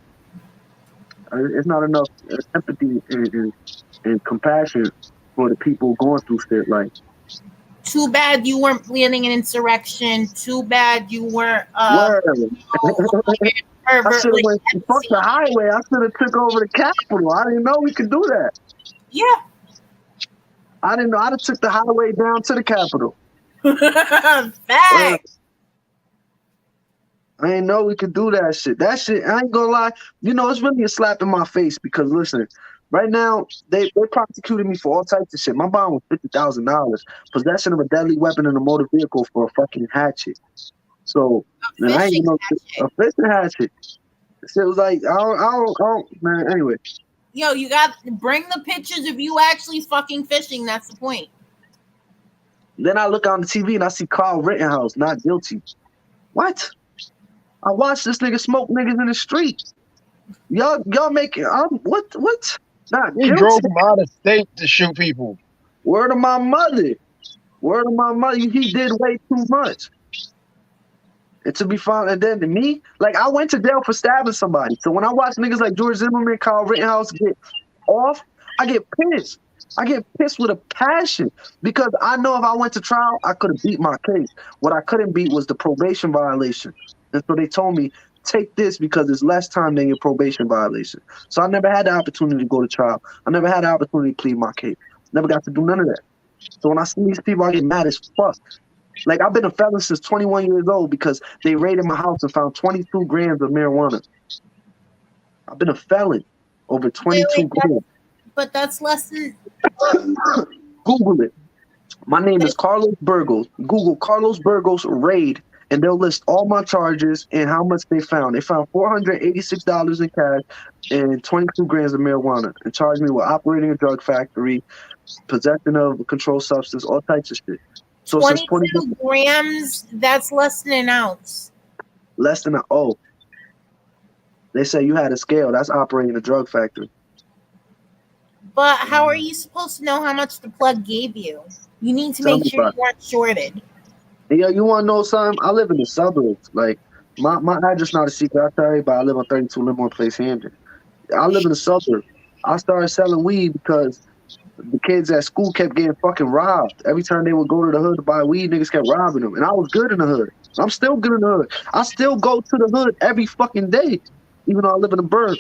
It's not enough empathy and compassion for the people going through shit. Like, too bad you weren't planning an insurrection. Too bad you weren't word. I pervert. should have Like, went fuck the highway. I should have took over the Capitol. I didn't know we could do that. yeah. I didn't know. I'd have took the highway down to the Capitol. Fact. I didn't know we could do that shit. That shit, I ain't gonna lie. You know, it's really a slap in my face because listen, right now they prosecuted me for all types of shit. My bond was $50,000. Possession of a deadly weapon in a motor vehicle for a fucking hatchet. So man, I ain't even know a fishing hatchet. Shit was like I don't man. Anyway. Yo, you got bring the pictures of you actually fucking fishing. That's the point. Then I look on the TV and I see Carl Rittenhouse not guilty. What? I watched this nigga smoke niggas in the street. Y'all making what? Not He guilty. drove from out of state to shoot people. Word of my mother. Word of my mother. He did way too much. And to be found, and then to me, like I went to jail for stabbing somebody. So when I watch niggas like George Zimmerman, Carl Rittenhouse get off, I get pissed. I get pissed with a passion because I know if I went to trial, I could have beat my case. What I couldn't beat was the probation violation. And so they told me, take this because it's less time than your probation violation. So I never had the opportunity to go to trial. I never had the opportunity to plead my case. Never got to do none of that. So when I see these people, I get mad as fuck. Like, I've been a felon since 21 years old because they raided my house and found 22 grams of marijuana. I've been a felon over 22 grams. But that's less than... Google it. My name is Carlos Burgos. Google Carlos Burgos raid, and they'll list all my charges and how much they found. They found $486 in cash and 22 grams of marijuana and charged me with operating a drug factory, possession of a controlled substance, all types of shit. So 22 grams, that's less than an ounce. Less than they say you had a scale. That's operating a drug factory. But how are you supposed to know how much the plug gave you? You need to make sure you weren't shorted. Yeah, you want to know something? I live in the suburbs. Like, my address not a secret. I tell everybody I live on 32 Livermore Place, Hampton. I live in the suburbs. I started selling weed because the kids at school kept getting fucking robbed. Every time they would go to the hood to buy weed, niggas kept robbing them. And I was good in the hood. I'm still good in the hood. I still go to the hood every fucking day, even though I live in the burg.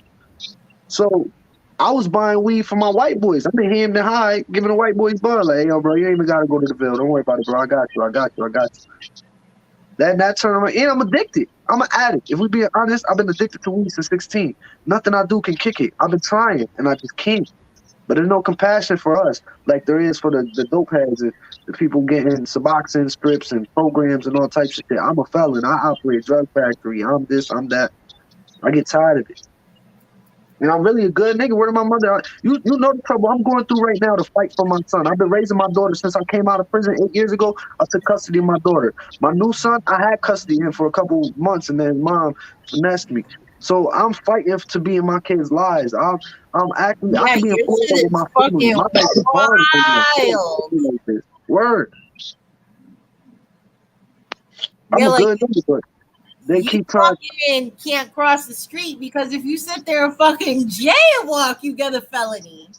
So I was buying weed for my white boys. I'm in Hampton High giving the white boys bud. Like, hey, yo, bro, you ain't even got to go to the Ville. Don't worry about it, bro. I got you. That turned around. And I'm addicted. I'm an addict. If we being honest, I've been addicted to weed since 16. Nothing I do can kick it. I've been trying, and I just can't. But there's no compassion for us like there is for the dope heads and the people getting Suboxone strips and programs and all types of shit. I'm a felon. I operate a drug factory. I'm this, I'm that. I get tired of it. And I'm really a good nigga. Word of my mother. You know the trouble I'm going through right now to fight for my son. I've been raising my daughter since I came out of prison 8 years ago. I took custody of my daughter. My new son, I had custody of him for a couple months, and then mom finessed me. So I'm fighting to be in my kids' lives. I'm acting. I can be employed with my family. My life is hard. Word. I'm a good nigga, but they keep trying. You can't cross the street because if you sit there and fucking jaywalk, you get a felony.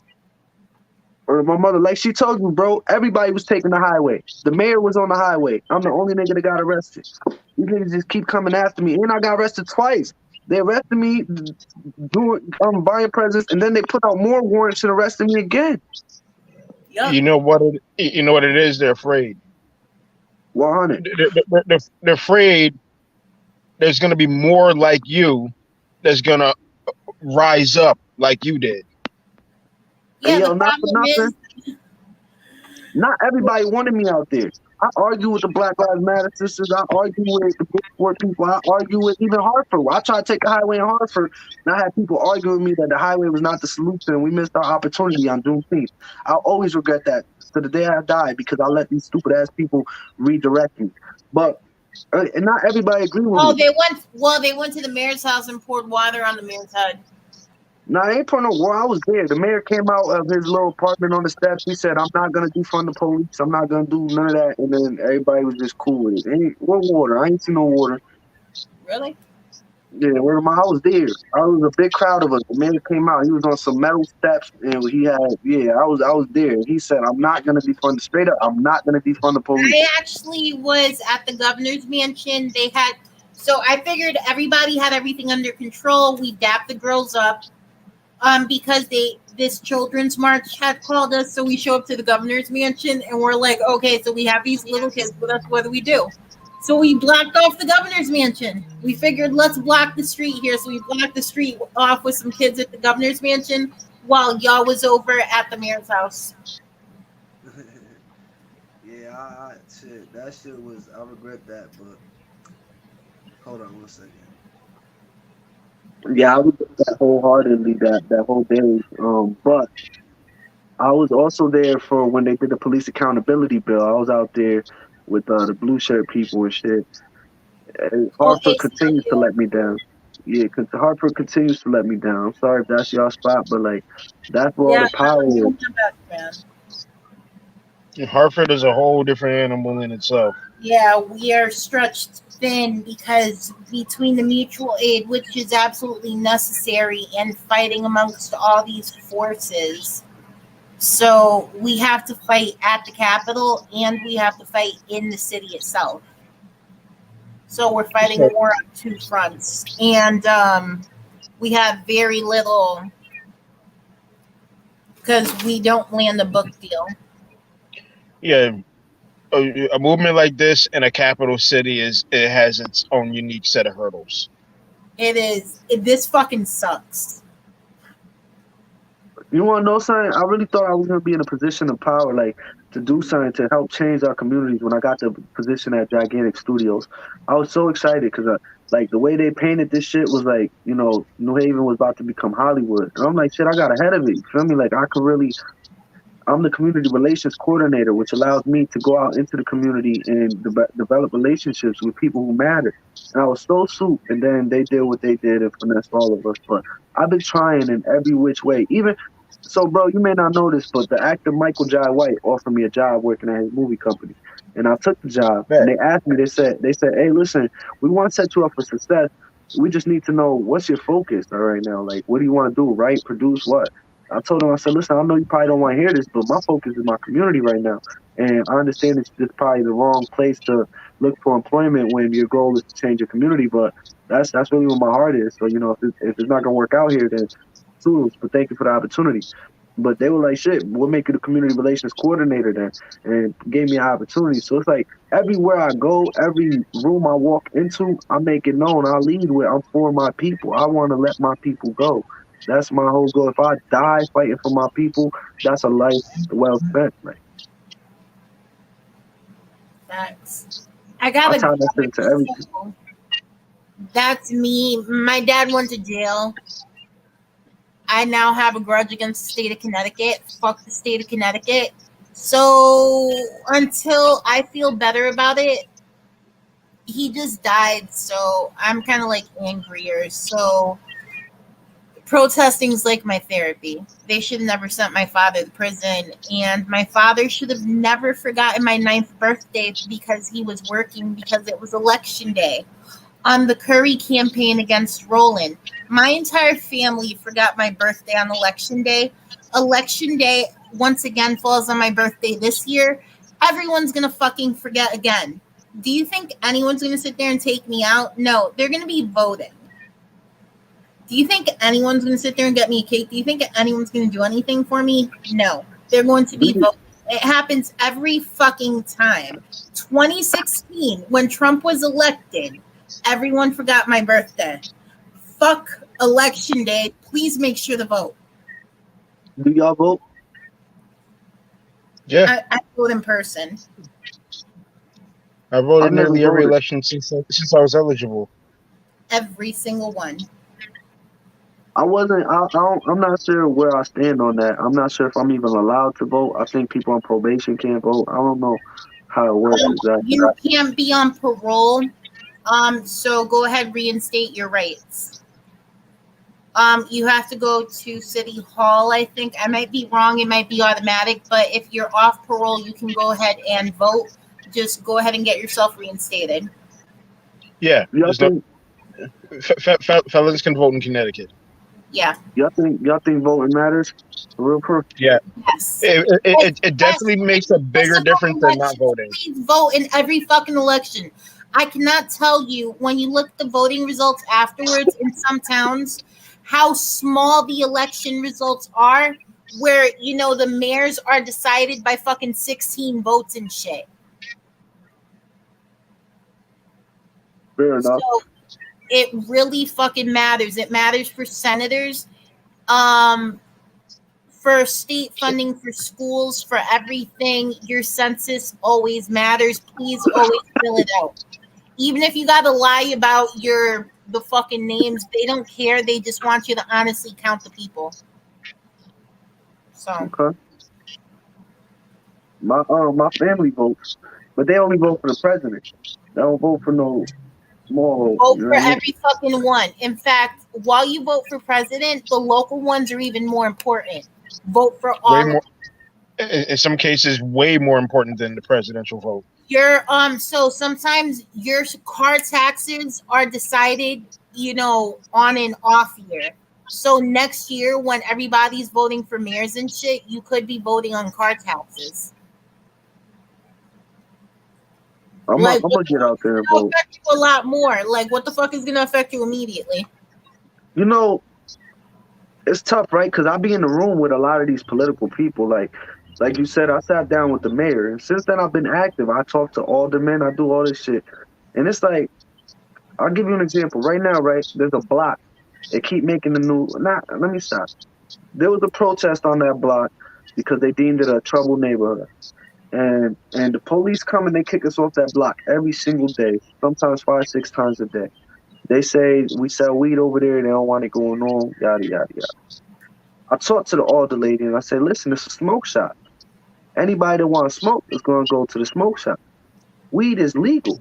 Or my mother, like she told you, bro, everybody was taking the highway. The mayor was on the highway. I'm the only nigga that got arrested. These niggas just keep coming after me. And I got arrested twice. They arrested me doing buying presents, and then they put out more warrants and arrested me again. Yep. You know what it is? They're afraid. 100. They're afraid there's going to be more like you that's going to rise up like you did. Yeah, yo, not for nothing. Not everybody wanted me out there. I argue with the Black Lives Matter sisters. I argue with the Bridgeport people. I argue with even Hartford. I tried to take the highway in Hartford, and I had people arguing with me that the highway was not the solution, and we missed our opportunity on Juneteenth. I'll always regret that to the day I die because I let these stupid-ass people redirect me. But And not everybody agree with Oh, me. they went. Well, they went to the mayor's house and poured water on the mayor's head. Now, they ain't put no war. I was there. The mayor came out of his little apartment on the steps. He said, I'm not going to defund the police. I'm not going to do none of that. And then everybody was just cool with it. What water? I ain't seen no water. Really? Yeah, I was there. I was a big crowd of us. The mayor came out. He was on some metal steps, and he had, yeah, I was there. He said, I'm not going to defund, straight up, I'm not going to defund the police. I actually was at the governor's mansion. They had, so I figured everybody had everything under control. We dapped the girls up, because this children's march had called us. So we show up to the governor's mansion and we're like, okay, so we have these little kids with us. What do we do? So we blocked off the governor's mansion. We figured let's block the street here. So we blocked the street off with some kids at the governor's mansion while y'all was over at the mayor's house. Yeah, shit, that shit was. I regret that, but hold on one second. Yeah, I was there that wholeheartedly that whole day. But I was also there for when they did the police accountability bill. I was out there with the blue shirt people and shit. And Oh, Hartford continues to let me down. Yeah, because Hartford continues to let me down. I'm sorry if that's y'all spot, but like that's where all yeah, the power is. man. Hartford is a whole different animal in itself. Yeah, we are stretched thin because between the mutual aid, which is absolutely necessary, and fighting amongst all these forces. So we have to fight at the Capitol and we have to fight in the city itself. So we're fighting a war on two fronts. And we have very little because we don't land a book deal. Yeah, a movement like this in a capital city it has its own unique set of hurdles. This fucking sucks. You want to know something? I really thought I was going to be in a position of power, like to do something to help change our communities when I got the position at Gigantic Studios. I was so excited because, like, the way they painted this shit was like, New Haven was about to become Hollywood. And I'm like, shit, I got ahead of it. You feel me? Like, I'm the community relations coordinator, which allows me to go out into the community and develop relationships with people who matter. And I was so soup, and then they did what they did and finessed all of us. But I've been trying in every which way. Even so, bro, you may not know this, but the actor Michael Jai White offered me a job working at his movie company, and I took the job. And they asked me, they said, hey, listen, we want to set you up for success. We just need to know what's your focus right now. Like, what do you want to do? Write, produce, what? I told him, I said, listen, I know you probably don't want to hear this, but my focus is my community right now. And I understand it's just probably the wrong place to look for employment when your goal is to change your community, but that's really what my heart is. So, if it's not going to work out here, then tools, but thank you for the opportunity. But they were like, shit, we'll make you the community relations coordinator then, and gave me an opportunity. So it's like everywhere I go, every room I walk into, I make it known. I lead with I'm for my people. I want to let my people go. That's my whole goal. If I die fighting for my people, that's a life well spent. Like, Facts. I got I tie that shit to everything. That's me. My dad went to jail. I now have a grudge against the state of Connecticut. Fuck the state of Connecticut. So until I feel better about it, he just died. So I'm kind of like angrier. So protesting is like my therapy. They should have never sent my father to prison. And my father should have never forgotten my 9th birthday because he was working because it was election day on the Curry campaign against Roland. My entire family forgot my birthday on election day. Election day once again falls on my birthday this year. Everyone's going to fucking forget again. Do you think anyone's going to sit there and take me out? No, they're going to be voting. Do you think anyone's going to sit there and get me a cake? Do you think anyone's going to do anything for me? No, they're going to be voting. It happens every fucking time. 2016, when Trump was elected, everyone forgot my birthday. Fuck election day. Please make sure to vote. Do y'all vote? Yeah. I vote in person. I voted nearly every election since I was eligible. Every single one. I'm not sure where I stand on that. I'm not sure if I'm even allowed to vote. I think people on probation can't vote. I don't know. how it works exactly. You can't be on parole. So go ahead, reinstate your rights. You have to go to City Hall, I think. I might be wrong, it might be automatic, but if you're off parole, you can go ahead and vote. Just go ahead and get yourself reinstated. Yeah, Y'all there's no think felons can vote in Connecticut. Yeah. y'all think voting matters? For real? Yeah, Yes. it Yes. definitely makes a bigger difference than not voting. Please vote in every fucking election. I cannot tell you when you look at the voting results afterwards in some towns how small the election results are, where the mayors are decided by fucking 16 votes and shit. Fair enough. So it really fucking matters. It matters for senators, for state funding for schools, for everything. Your census always matters. Please always fill it out. Even if you got to lie about the fucking names, they don't care. They just want you to honestly count the people. So Okay. My family votes, but they only vote for the president. They don't vote for no small. vote You know for what I mean? every fucking one. In fact, while you vote for president, the local ones are even more important. Vote for Way all of more, in some cases, way more important than the presidential vote. your so sometimes your car taxes are decided, on and off year. So next year when everybody's voting for mayors and shit, you could be voting on car taxes. Like I'm what gonna the get fuck out is there and gonna vote. affect you a lot more? Like what the fuck is gonna affect you immediately? You know, it's tough, right? Because I be in the room with a lot of these political people. Like you said, I sat down with the mayor, and since then I've been active. I talk to aldermen. I do all this shit, and it's like I'll give you an example. Right now, right? There's a block. They keep making the new. Not. Let me stop. There was a protest on that block because they deemed it a troubled neighborhood. And the police come and they kick us off that block every single day, sometimes 5, 6 times a day. They say we sell weed over there, they don't want it going on, yada yada yada. I talked to the older lady and I said, listen, it's a smoke shop. Anybody that wants to smoke is gonna go to the smoke shop. Weed is legal.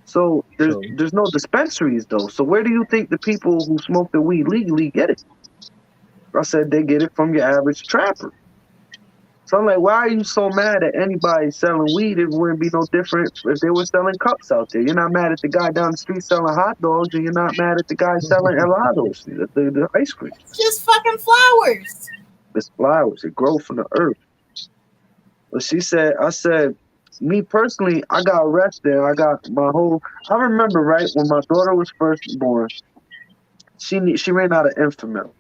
So So there's no dispensaries though. So where do you think the people who smoke the weed legally get it? I said they get it from your average trapper. So I'm like, why are you so mad at anybody selling weed? It wouldn't be no different if they were selling cups out there. You're not mad at the guy down the street selling hot dogs, and you're not mad at the guy selling helados, the ice cream. It's just fucking flowers. It's flowers. It grows from the earth. But I said, me personally, I got arrested. I got my whole. I remember right when my daughter was first born. She ran out of Enfamil,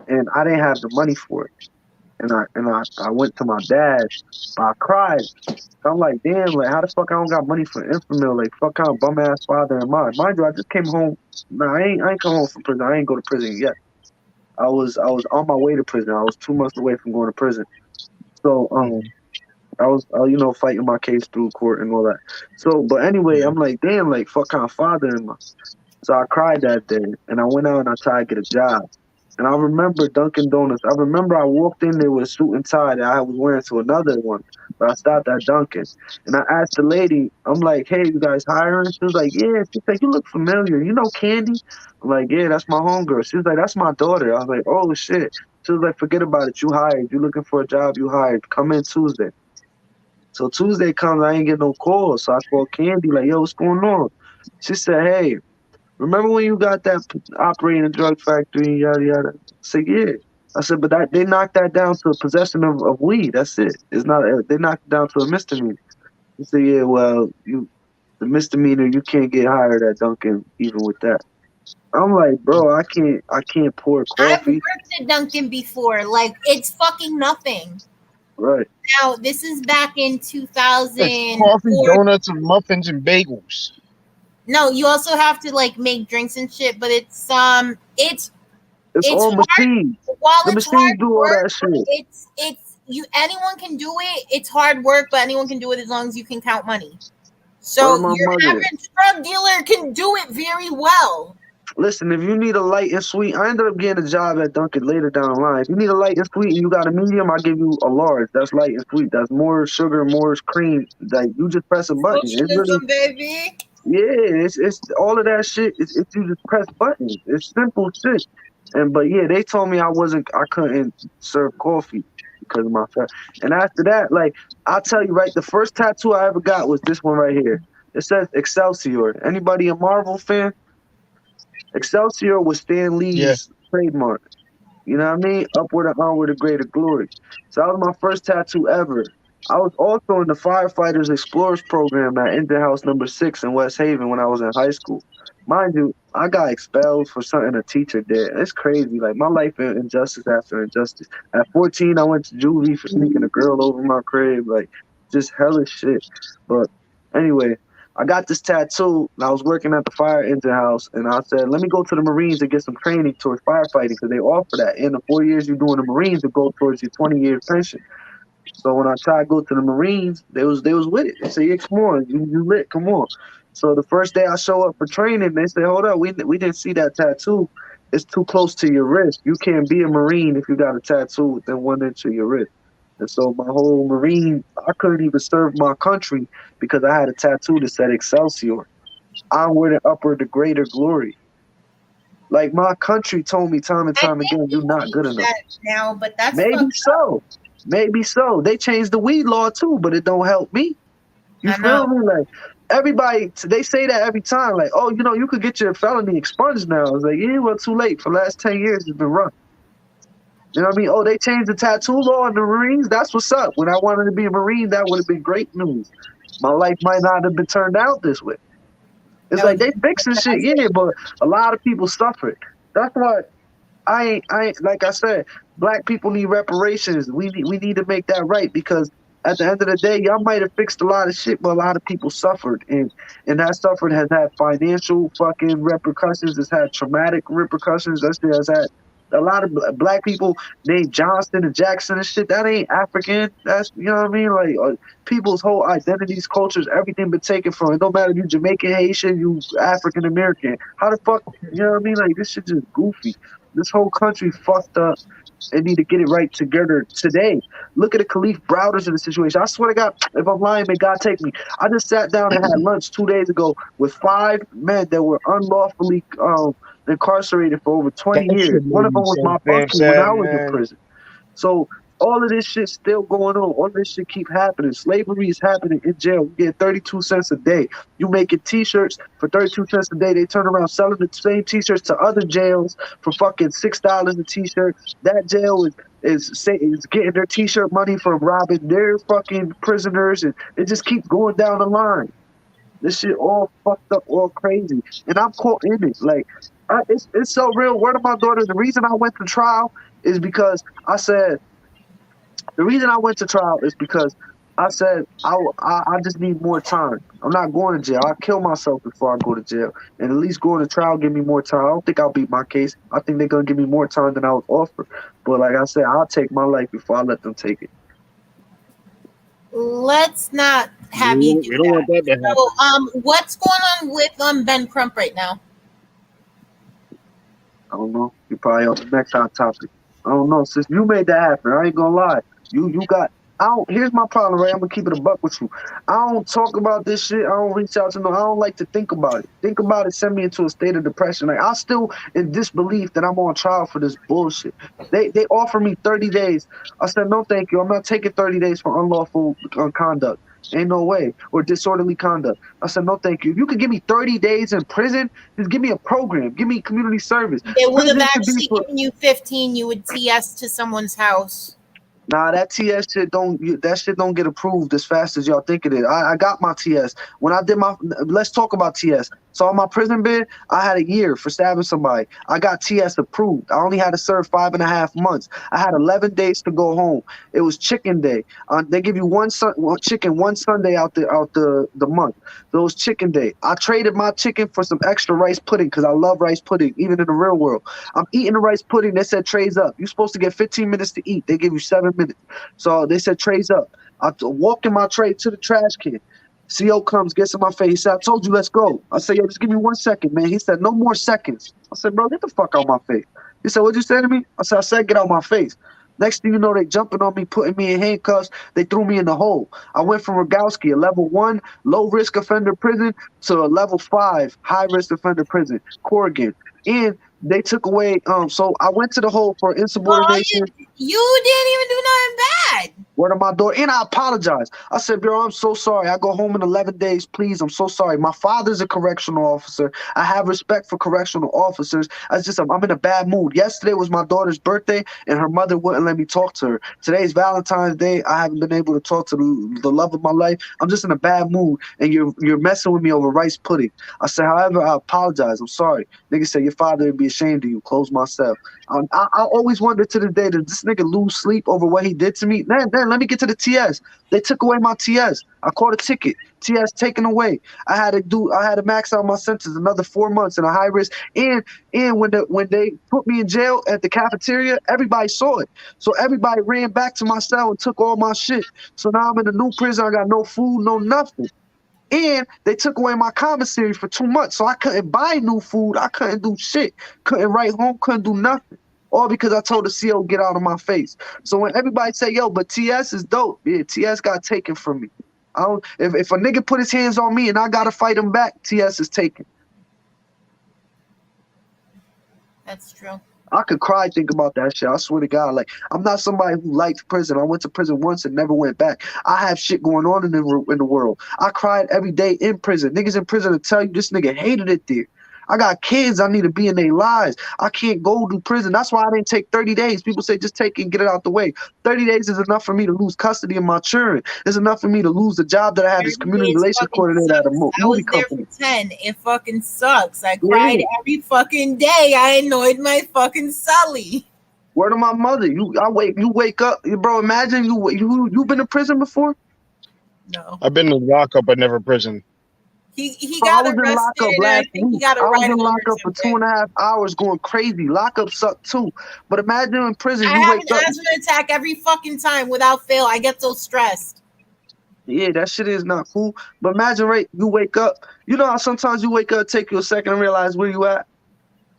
and I didn't have the money for it. And I went to my dad, but I cried. I'm like, damn, like how the fuck I don't got money for Infamil? Like fuck kind of bum ass father am I? Mind you, I just came home. Nah, I ain't come home from prison. I ain't go to prison yet. I was on my way to prison. I was 2 months away from going to prison. So I was fighting my case through court and all that. So but anyway, yeah. I'm like, damn, like fuck kind of father am I? So I cried that day and I went out and I tried to get a job. And I remember Dunkin' Donuts. I remember I walked in there with a suit and tie that I was wearing to another one. But I stopped at Dunkin'. And I asked the lady, I'm like, hey, you guys hiring? She was like, yeah. She's like, you look familiar. You know Candy? I'm like, yeah, that's my homegirl. She was like, that's my daughter. I was like, oh, shit. She was like, forget about it. You hired. You looking for a job, you hired. Come in Tuesday. So Tuesday comes, I ain't get no call. So I called Candy, like, yo, what's going on? She said, hey, remember when you got that operating a drug factory, yada yada? I said, yeah. I said, but they knocked that down to possession of weed. That's it. It's not. They knocked it down to a misdemeanor. He said, yeah, well, the misdemeanor, you can't get hired at Dunkin' even with that. I'm like, bro, I can't pour I've coffee. worked at Dunkin' before. Like it's fucking nothing. Right. Now this is back in It's coffee, 2004. donuts, and muffins and bagels. No, you also have to like make drinks and shit, but it's It's it's all hard. machines. While The it's machines hard do all work, that shit. it's you. Anyone can do it. It's hard work, but anyone can do it as long as you can count money. Where So my your mother? average drug dealer can do it very well. Listen, if you need a light and sweet, I ended up getting a job at Dunkin' later down the line. If you need a light and sweet and you got a medium, I give you a large. That's light and sweet. That's more sugar, more cream. Like you just press a button. It's really Socialism, baby. yeah. It's all of that shit. It's you just press buttons. It's simple shit. But yeah, they told me I couldn't serve coffee because of my fat. And after that, like I'll tell you right, the first tattoo I ever got was this one right here. It says Excelsior. Anybody a Marvel fan? Excelsior was Stan Yeah. Lee's trademark. You know what I mean? Upward and onward to greater glory. So that was my first tattoo ever. I was also in the Firefighters Explorers program at Engine House number 6 in West Haven when I was in high school. Mind you, I got expelled for something a teacher did. It's crazy. Like my life in injustice after injustice. At 14, I went to juvie for sneaking a girl over my crib. Like just hellish shit. But anyway, I got this tattoo and I was working at the fire engine house and I said, let me go to the Marines and get some training towards firefighting because they offer that. In the 4 years you're doing the Marines to go towards your 20-year pension. So when I tried to go to the Marines, they was with it. They said, yeah, come on, you lit, come on. So the first day I show up for training, they say, hold up, we didn't see that tattoo. It's too close to your wrist. You can't be a Marine if you got a tattoo within 1 inch of your wrist. And so my whole Marine, I couldn't even serve my country because I had a tattoo that said Excelsior. Onward and upward to greater glory. Like my country told me time and I time think again, you you're not good teach enough. that now, but that's Maybe fucked up. so. Maybe so. They changed the weed law too, but it don't help me. You I know. feel me? Like everybody, they say that every time. Like, oh, you could get your felony expunged now. It's like, yeah, well, too late. For the last 10 years, it's been run. You know what I mean? Oh, they changed the tattoo law in the Marines. That's what's up. When I wanted to be a Marine, that would have been great news. My life might not have been turned out this way. It's That like would they be fixing shit, fantastic. yeah, but a lot of people suffered. That's why I ain't like I said, black people need reparations. We need to make that right because at the end of the day, y'all might have fixed a lot of shit, but a lot of people suffered, and that suffering has had financial fucking repercussions. It's had traumatic repercussions. That shit has had a lot of black people named Johnson and Jackson and shit. That ain't African. That's you know what I mean. Like people's whole identities, cultures, everything been taken from. It don't matter if you Jamaican, Haitian, you African American. How the fuck you know what I mean? Like this shit just goofy. This whole country fucked up and need to get it right together today. Look at the Khalif Browders in the situation. I swear to God, if I'm lying, may God take me. I just sat down and had lunch 2 days ago with 5 men that were unlawfully incarcerated for over 20 That years. should One make of me them was so my damn uncle when sad, I was in man. prison. So all of this shit still going on. All this shit keep happening. Slavery is happening in jail. You get 32 cents a day. You making t-shirts for 32 cents a day. They turn around selling the same t-shirts to other jails for fucking $6 a t-shirt. That jail is getting their t-shirt money from robbing their fucking prisoners, and it just keeps going down the line. This shit all fucked up, all crazy, and I'm caught in it. Like, it's so real. Word of my daughter. The reason I went to trial is because I said the reason I went to trial is because I said I just need more time. I'm not going to jail. I'll kill myself before I go to jail. And at least going to trial give me more time. I don't think I'll beat my case. I think they're going to give me more time than I was offered. But like I said, I'll take my life before I let them take it. Let's not have you do We don't want that. that to So, happen. what's going on with Ben Crump right now? I don't know. You probably on the next hot topic. I don't know. Since you made that happen, I ain't gonna lie. You got. I don't. Here's my problem, right? I'm gonna keep it a buck with you. I don't talk about this shit. I don't reach out to no. I don't like to think about it. Think about it. Send me into a state of depression. Like I still in disbelief that I'm on trial for this bullshit. They offer me 30 days. I said no, thank you. I'm not taking 30 days for unlawful conduct. Ain't no way. Or disorderly conduct. I said no, thank you. If you could give me 30 days in prison, just give me a program. Give me community service. They would have Prison should be actually for given you 15. You would TS to someone's house. Nah, that TS shit don't get approved as fast as y'all think it is. I got my TS. When I did my let's talk about TS. So on my prison bid, I had a year for stabbing somebody. I got TS approved. I only had to serve 5.5 months. I had 11 days to go home. It was chicken day. They give you one chicken one Sunday out the month. So it was chicken day. I traded my chicken for some extra rice pudding because I love rice pudding, even in the real world. I'm eating the rice pudding. They said trays up. You're supposed to get 15 minutes to eat. They give you 7 minutes. So they said trays up. I walked in my tray to the trash can. CO comes, gets in my face. He said, I told you, let's go. I said, yo, just give me 1 second, man. He said, no more seconds. I said, bro, get the fuck out my face. He said, what'd you say to me? I said, get out my face. Next thing you know, they jumping on me, putting me in handcuffs. They threw me in the hole. I went from Rogowski, a level 1 low-risk offender prison, to a level 5 high-risk offender prison, Corrigan. And they took away, so I went to the hole for insubordination. You didn't even do nothing bad. Word on my door, and I apologize. I said, bro, I'm so sorry. I go home in 11 days, please. I'm so sorry. My father's a correctional officer. I have respect for correctional officers. I'm in a bad mood. Yesterday was my daughter's birthday, and her mother wouldn't let me talk to her. Today's Valentine's Day. I haven't been able to talk to the love of my life. I'm just in a bad mood, and you're messing with me over rice pudding. I said, however, I apologize. I'm sorry. Nigga said, your father would be ashamed of you. Close myself. I always wonder to this day, does this nigga lose sleep over what he did to me? Then let me get to the TS. They took away my TS. I caught a ticket. TS taken away. I had to max out my sentence another 4 months in a high risk. And when they put me in jail at the cafeteria, everybody saw it. So everybody ran back to my cell and took all my shit. So now I'm in a new prison. I got no food, no nothing. And they took away my commissary for 2 months. So I couldn't buy new food. I couldn't do shit. Couldn't write home. Couldn't do nothing. All because I told the CO get out of my face. So when everybody say, yo, but TS is dope. Yeah, TS got taken from me. If a nigga put his hands on me and I gotta fight him back, TS is taken. That's true. I could cry think about that shit. I swear to God. Like, I'm not somebody who likes prison. I went to prison once and never went back. I have shit going on in the world. I cried every day in prison. Niggas in prison will tell you this nigga hated it there. I got kids. I need to be in their lives. I can't go to prison. That's why I didn't take 30 days. People say just take it and get it out the way. 30 days is enough for me to lose custody of my children. It's enough for me to lose the job that I had as community relations coordinator at a movie company. I was there for 10. It fucking sucks. I cried every fucking day. I annoyed my fucking Sully. Word of my mother. You wake up, bro. Imagine you been in prison before? No. I've been in lockup, but never prison. He got arrested. I think he got a ride home. I was in lockup for 2.5 hours going crazy. Lockup sucked too. But imagine in prison, I have an asthma attack every fucking time without fail. I get so stressed. Yeah, that shit is not cool. But imagine, right, you wake up. You know how sometimes you wake up, take you a second and realize where you at?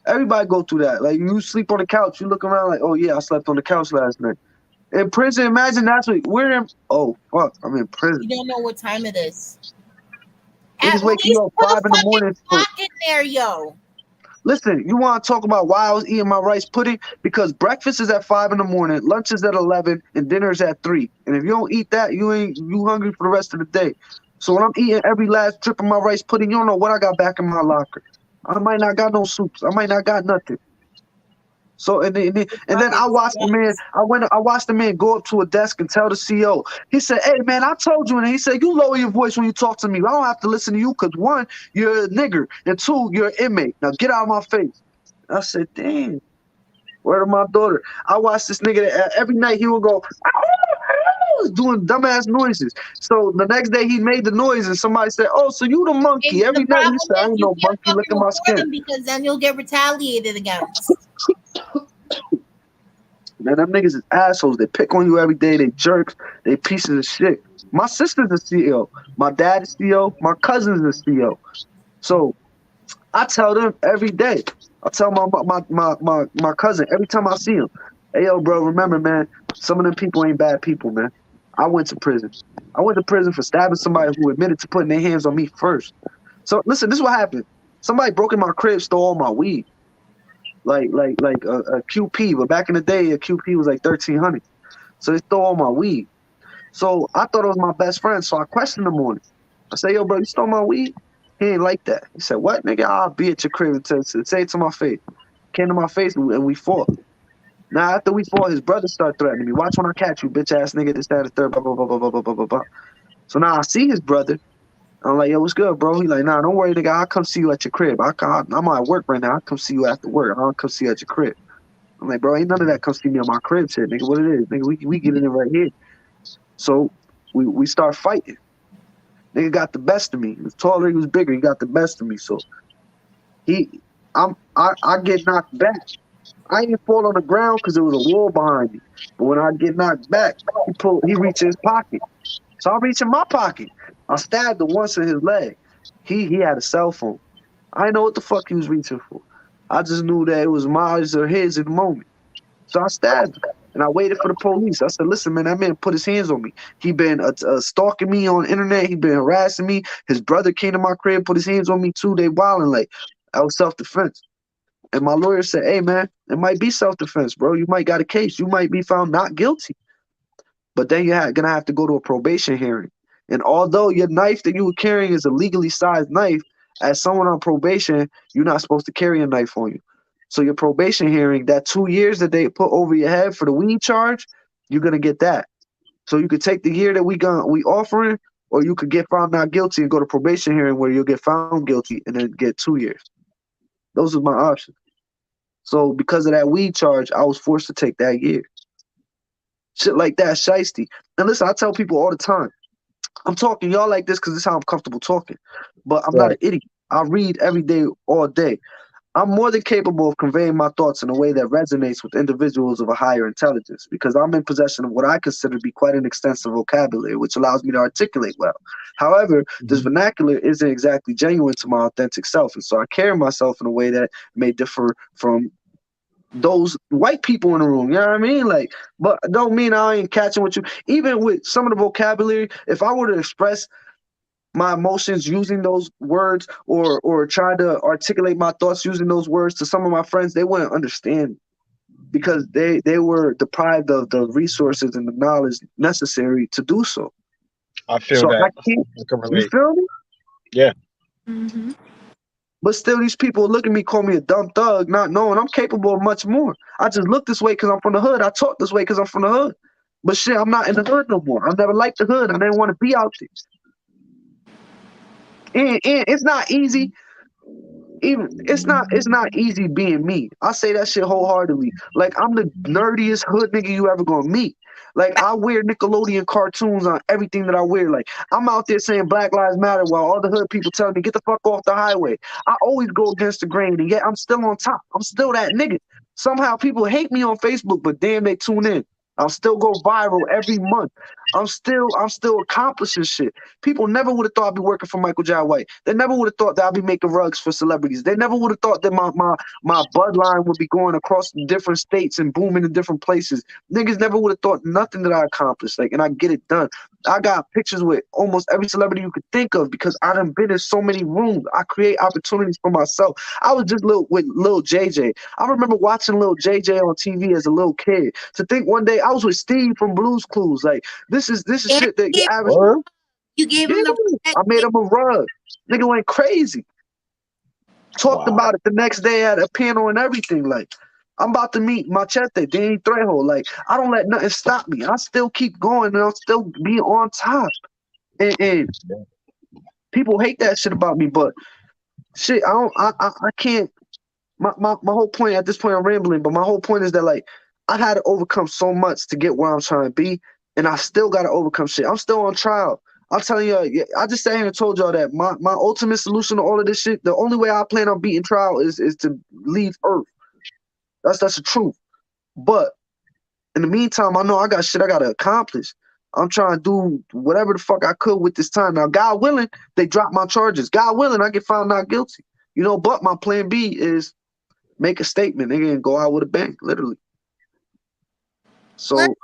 Everybody go through that. Like, you sleep on the couch, you look around like, oh yeah, I slept on the couch last night. In prison, imagine that's what we're in. Oh, fuck, I'm in prison. You don't know what time it is. Niggas wake you up 5 in the morning. Clock in there, yo. Listen, you want to talk about why I was eating my rice pudding? Because breakfast is at 5 in the morning, lunch is at 11, and dinner is at 3. And if you don't eat that, you hungry for the rest of the day. So when I'm eating every last drip of my rice pudding, you don't know what I got back in my locker. I might not got no soups. I might not got nothing. So and then I watched the man. I watched the man go up to a desk and tell the CO. He said, "Hey man, I told you." And he said, "You lower your voice when you talk to me. I don't have to listen to you because 1, you're a nigger, and 2, you're an inmate. Now get out of my face." I said, "Damn." Word of my daughter. I watched this nigga every night. He would go doing dumbass noises. So the next day he made the noise, and somebody said, "Oh, so you the monkey?" Every night he said, "I ain't no monkey. Look at my skin." Because then you'll get retaliated against. Man, them niggas is assholes. They pick on you every day. They jerks. They pieces of shit. My sister's a CEO. My dad is CEO. My cousin's a CEO. So I tell them every day. I tell my cousin every time I see him, "Hey, yo, bro, remember, man, some of them people ain't bad people, man. I went to prison. I went to prison for stabbing somebody who admitted to putting their hands on me first." So listen, this is what happened. Somebody broke in my crib, stole all my weed. Like a QP, but back in the day, a QP was like 1,300. So they stole all my weed. So I thought it was my best friend, so I questioned him on it. I said, "Yo, bro, you stole my weed?" He ain't like that. He said, "What, nigga? I'll be at your crib and say it to my face." Came to my face and we fought. Now after we fought, his brother started threatening me. "Watch when I catch you, bitch ass nigga, this, that, and the third, blah, blah, blah, blah, blah, blah, blah, blah." So now I see his brother. I'm like, "Yo, what's good, bro?" He like, "Nah, don't worry, nigga. I'll come see you at your crib. I'm at work right now. I'll come see you after work. I'll come see you at your crib." I'm like, "Bro, ain't none of that come see me at my crib shit, nigga. What it is, nigga? We get in it right here." So we start fighting. Nigga got the best of me. He was taller, he was bigger. He got the best of me. So I get knocked back. I didn't fall on the ground because there was a wall behind me. But when I get knocked back, he reached his pocket. So I reach in my pocket. I stabbed him once in his leg. He had a cell phone. I didn't know what the fuck he was reaching for. I just knew that it was mine or his in the moment. So I stabbed him. And I waited for the police. I said, listen, man, that man put his hands on me. He been stalking me on the internet. He been harassing me. His brother came to my crib, put his hands on me too. They wilding like I was self-defense. And my lawyer said, hey, man, it might be self-defense, bro. You might got a case. You might be found not guilty. But then you're going to have to go to a probation hearing. And although your knife that you were carrying is a legally sized knife, as someone on probation, you're not supposed to carry a knife on you. So your probation hearing, that 2 years that they put over your head for the weed charge, you're going to get that. So you could take the year that we offering, or you could get found not guilty and go to probation hearing where you'll get found guilty and then get 2 years. Those are my options. So because of that weed charge, I was forced to take that year. Shit like that, shiesty. And listen, I tell people all the time, I'm talking y'all like this because this is how I'm comfortable talking. But I'm not an idiot. I read every day, all day. I'm more than capable of conveying my thoughts in a way that resonates with individuals of a higher intelligence because I'm in possession of what I consider to be quite an extensive vocabulary, which allows me to articulate well. However, this vernacular isn't exactly genuine to my authentic self, and so I carry myself in a way that may differ from those white people in the room, you know what I mean? Like, but don't mean I ain't catching what you. Even with some of the vocabulary, if I were to express my emotions using those words or try to articulate my thoughts using those words to some of my friends, they wouldn't understand because they were deprived of the resources and the knowledge necessary to do so. I feel So that. I can't. I can You relate. feel me? Yeah. Mm-hmm. But still, these people look at me, call me a dumb thug, not knowing I'm capable of much more. I just look this way because I'm from the hood. I talk this way because I'm from the hood. But shit, I'm not in the hood no more. I never liked the hood. I didn't want to be out there. And it's not easy. Even it's not easy being me. I say that shit wholeheartedly. Like I'm the nerdiest hood nigga you ever gonna meet. Like I wear Nickelodeon cartoons on everything that I wear. Like I'm out there saying Black Lives Matter while all the hood people tell me get the fuck off the highway. I always go against the grain, and yet I'm still on top. I'm still that nigga. Somehow people hate me on Facebook, but damn, they tune in. I'll still go viral every month. I'm still accomplishing shit. People never would have thought I'd be working for Michael J. White. They never would have thought that I'd be making rugs for celebrities. They never would have thought that my bloodline would be going across different states and booming in different places. Niggas never would have thought nothing that I accomplished. Like, and I get it done. I got pictures with almost every celebrity you could think of because I done been in so many rooms. I create opportunities for myself. I was just with Lil JJ. I remember watching Lil JJ on TV as a little kid. To think one day I was with Steve from Blue's Clues. Like this is shit that your average. You gave Yeah, him the I made him a rug. Nigga went crazy. Talked about it the next day at a panel and everything. Like, I'm about to meet Machete, Danny Trejo. Like, I don't let nothing stop me. I still keep going and I'll still be on top. And people hate that shit about me, but shit, I can't. My whole point at this point, I'm rambling, but my whole point is that like I had to overcome so much to get where I'm trying to be, and I still got to overcome shit. I'm still on trial. I'm telling you, I just sat here and told y'all that my ultimate solution to all of this shit, the only way I plan on beating trial is to leave Earth. That's the truth. But in the meantime, I know I got shit I gotta accomplish. I'm trying to do whatever the fuck I could with this time. Now, God willing, they drop my charges. God willing, I get found not guilty. You know, but my plan B is make a statement, nigga, and go out with a bang, literally. So,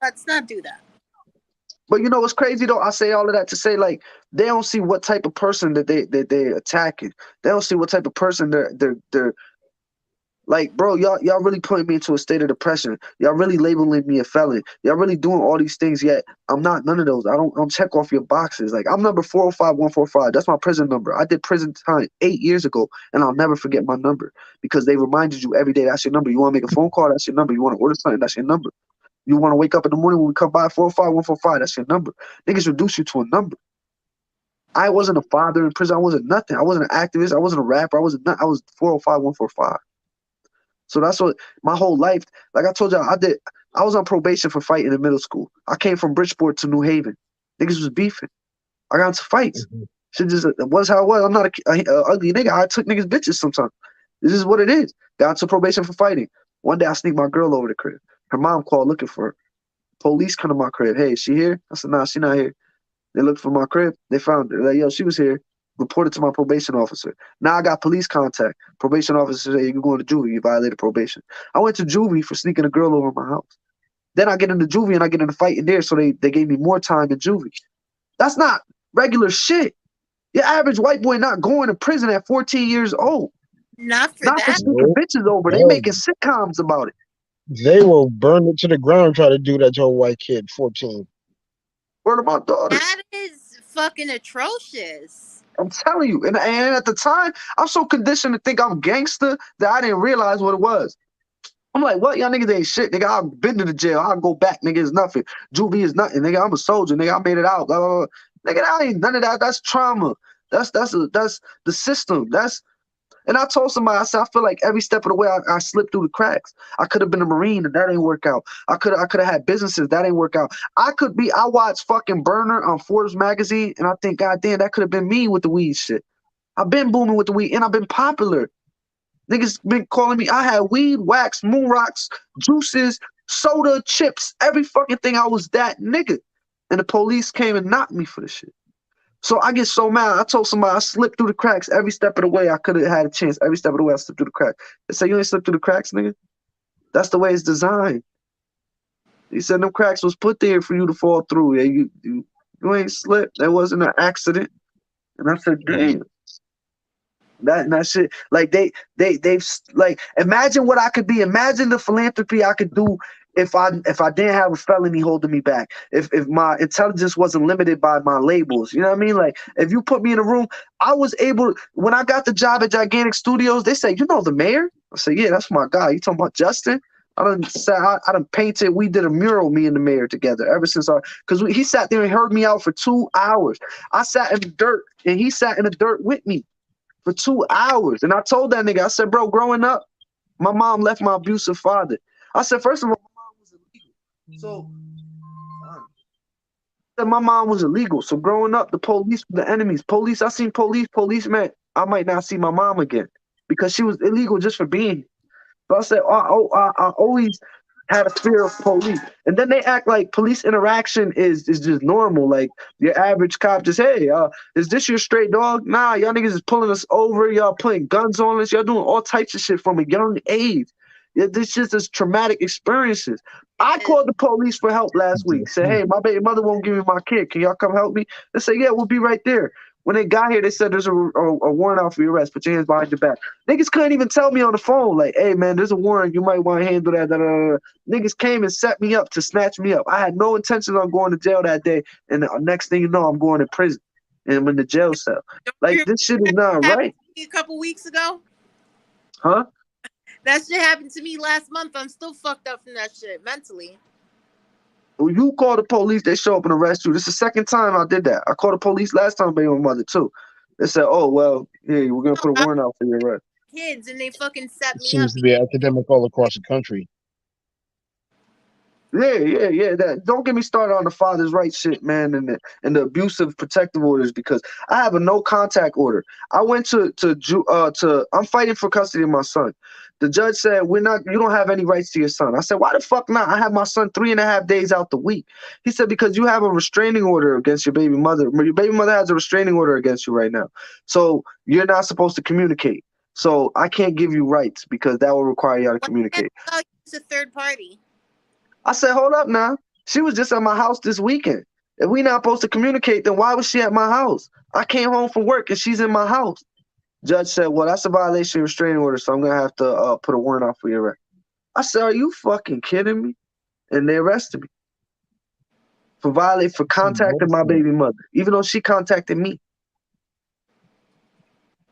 Let's not do that. But you know what's crazy though? I say all of that to say like they don't see what type of person that they attacking. They don't see what type of person they're like, bro, y'all really putting me into a state of depression. Y'all really labeling me a felon. Y'all really doing all these things, yet I'm not none of those. I don't check off your boxes. Like I'm number 405145. That's my prison number. I did prison time 8 years ago, and I'll never forget my number because they reminded you every day that's your number. You want to make a phone call, that's your number. You want to order something, that's your number. You want to wake up in the morning when we come by 405145, that's your number. Niggas reduce you to a number. I wasn't a father in prison. I wasn't nothing. I wasn't an activist. I wasn't a rapper. I wasn't nothing. I was 405145. So that's what my whole life, like I told y'all, I was on probation for fighting in middle school. I came from Bridgeport to New Haven. Niggas was beefing. I got into fights. Shit just was how it was. I'm not a ugly nigga. I took niggas bitches sometimes. This is what it is. Got into probation for fighting. One day I sneaked my girl over the crib. Her mom called looking for her. Police come to my crib. Hey, is she here? I said, nah, she not here. They looked for my crib. They found her. Like, yo, she was here. Reported to my probation officer. Now I got police contact. Probation officer say, you're going to juvie. You violated probation. I went to juvie for sneaking a girl over my house. Then I get into juvie and I get in a fight in there, so they gave me more time in juvie. That's not regular shit. Your average white boy not going to prison at 14 years old. Not for Not for that. sneaking bitches over. They No. making sitcoms about it. They will burn it to the ground and try to do that to a white kid, 14. Word of my daughter. That is fucking atrocious. I'm telling you. And at the time, I'm so conditioned to think I'm gangster that I didn't realize what it was. I'm like, what? Y'all niggas ain't shit, nigga. I've been to the jail. I'll go back, nigga. It's nothing. Juvie is nothing, nigga. I'm a soldier, nigga. I made it out. Blah, blah, blah. Nigga, that ain't none of that. That's trauma. That's the system. And I told somebody, I said, I feel like every step of the way I slipped through the cracks. I could have been a Marine and that ain't work out. I could have had businesses that ain't work out. I watched fucking Burner on Forbes magazine and I think, God damn, that could have been me with the weed shit. I've been booming with the weed and I've been popular. Niggas been calling me. I had weed, wax, moon rocks, juices, soda, chips, every fucking thing. I was that nigga. And the police came and knocked me for the shit. So I get so mad. I told somebody I slipped through the cracks every step of the way. I could have had a chance. Every step of the way I slipped through the cracks. They said, you ain't slipped through the cracks, nigga? That's the way it's designed. He said them cracks was put there for you to fall through. Yeah, you ain't slipped. That wasn't an accident. And I said, damn. That shit, like they've like, imagine what I could be. Imagine the philanthropy I could do if I didn't have a felony holding me back. If my intelligence wasn't limited by my labels, you know what I mean? Like if you put me in a room, I was able. When I got the job at Gigantic Studios, they say, you know the mayor? I said, yeah, that's my guy. You talking about Justin? I done painted. We did a mural, me and the mayor together. Ever since because he sat there and heard me out for 2 hours. I sat in the dirt and he sat in the dirt with me for 2 hours. And I told that nigga, I said, bro, growing up, my mom left my abusive father. I said, first of all, my mom was illegal. So my mom was illegal. So growing up, the police were the enemies. Police, I seen policemen. I might not see my mom again because she was illegal just for being here. So I said, I always had a fear of police. And then they act like police interaction is just normal. Like your average cop just, hey, is this your stray dog? Nah, y'all niggas is pulling us over. Y'all putting guns on us. Y'all doing all types of shit from a young age. Yeah, this just is traumatic experiences. I called the police for help last week. Said, hey, my baby mother won't give me my kid. Can y'all come help me? They said, yeah, we'll be right there. When they got here, they said there's a warrant out for your arrest. Put your hands behind your back. Niggas couldn't even tell me on the phone, like, hey, man, there's a warrant. You might want to handle that. Da, da, da. Niggas came and set me up to snatch me up. I had no intention on going to jail that day. And the next thing you know, I'm going to prison. And I'm in the jail cell. Like, this shit is not right. A couple weeks ago? Huh? That shit happened to me last month. I'm still fucked up from that shit mentally. When you call the police, they show up and arrest you. This is the second time I did that. I called the police last time, baby, my mother too. They said, "Oh well, yeah, we're gonna put a warrant out for your arrest." Kids, and they fucking set me Seems up. to be academic all across the country. Yeah. That don't get me started on the father's right shit, man, and the abusive protective orders because I have a no contact order. I went to I'm fighting for custody of my son. The judge said you don't have any rights to your son. I said, why the fuck not? I have my son 3.5 days out the week. He said, because you have a restraining order against your baby mother. Your baby mother has a restraining order against you right now. So you're not supposed to communicate. So I can't give you rights because that will require you to communicate. It's a third party. I said, hold up now. She was just at my house this weekend. If we not supposed to communicate, then why was she at my house? I came home from work and she's in my house. Judge said, well, that's a violation of restraining order, so I'm going to have to put a warrant out for your arrest. I said, are you fucking kidding me? And they arrested me for contacting my baby mother, even though she contacted me.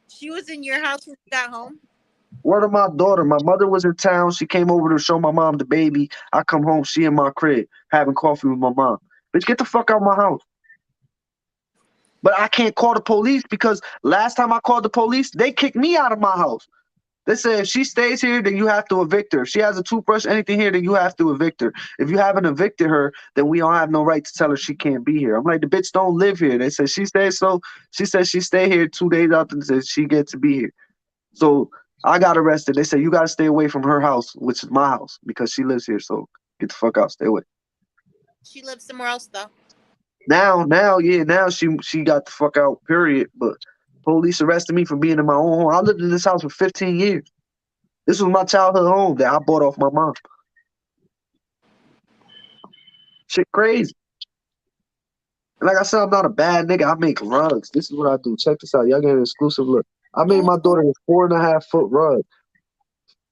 She was in your house when you got home? Word of my daughter. My mother was in town. She came over to show my mom the baby. I come home, she in my crib, having coffee with my mom. Bitch, get the fuck out of my house. But I can't call the police because last time I called the police, they kicked me out of my house. They said if she stays here, then you have to evict her. If she has a toothbrush, anything here, then you have to evict her. If you haven't evicted her, then we don't have no right to tell her she can't be here. I'm like, the bitch don't live here. They said she stays, so she said she stay here 2 days after she gets to be here. So I got arrested. They said you got to stay away from her house, which is my house, because she lives here. So get the fuck out, stay away. She lives somewhere else though. Now she got the fuck out. Period. But police arrested me for being in my own home. I lived in this house for 15 years. This was my childhood home that I bought off my mom. Shit crazy. And like I said, I'm not a bad nigga. I make rugs. This is what I do. Check this out. Y'all get an exclusive look. I made my daughter a 4.5 foot rug.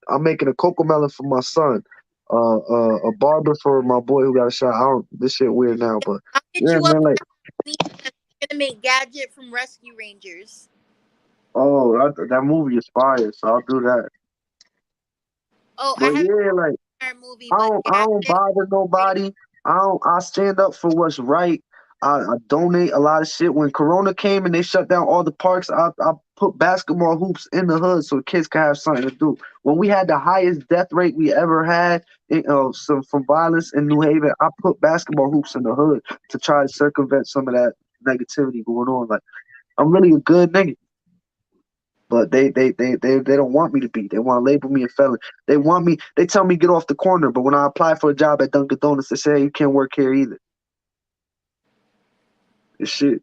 I'm making a cocoa melon for my son. A barber for my boy who got a shot. I don't. This shit weird now, but I'll hit yeah, you man. up. Like, We're gonna make Gadget from Rescue Rangers. oh, that movie is fire, so I'll do that. Oh, I But haven't yeah, like. seen our movie, I but don't Gadget. bother nobody. I stand up for what's right. I donate a lot of shit. When Corona came and they shut down all the parks, I put basketball hoops in the hood so kids can have something to do. When we had the highest death rate we ever had from violence in New Haven, I put basketball hoops in the hood to try to circumvent some of that negativity going on. Like, I'm really a good nigga. But they don't want me to be. They want to label me a felon. They want me. They tell me get off the corner. But when I apply for a job at Dunkin' Donuts, they say hey, you can't work here either. This shit.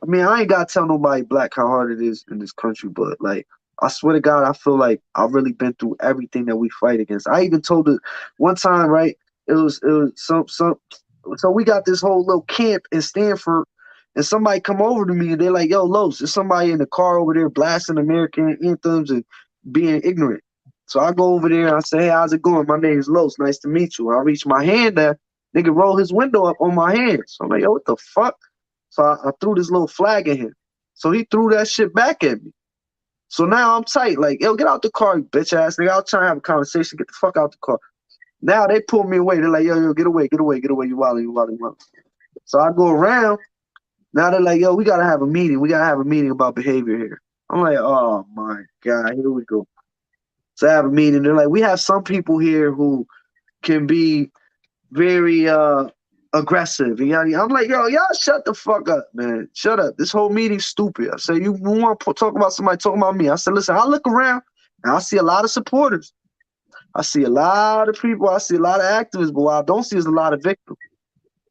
I mean, I ain't gotta tell nobody black how hard it is in this country, but like, I swear to God, I feel like I've really been through everything that we fight against. I even told it one time, right? It was some. So we got this whole little camp in Stanford, and somebody come over to me and they're like, "Yo, Los, there's somebody in the car over there blasting American anthems and being ignorant." So I go over there and I say, "Hey, how's it going? My name is Los. Nice to meet you." I reach my hand there, nigga roll his window up on my hand. So I'm like, "Yo, what the fuck?" So I threw this little flag at him. So he threw that shit back at me. So now I'm tight. Like, yo, get out the car, you bitch ass nigga. I was trying to have a conversation. Get the fuck out the car. Now they pull me away. They're like, yo, get away, get away, get away. You wildin', you wildin', you wildin'. So I go around. Now they're like, yo, we gotta have a meeting. We gotta have a meeting about behavior here. I'm like, oh my God, here we go. So I have a meeting. They're like, we have some people here who can be very aggressive. I'm like, yo, y'all shut the fuck up, man. Shut up. This whole meeting's stupid. I said, you want to talk about somebody talking about me? I said, listen, I look around and I see a lot of supporters. I see a lot of people. I see a lot of activists, but what I don't see is a lot of victims.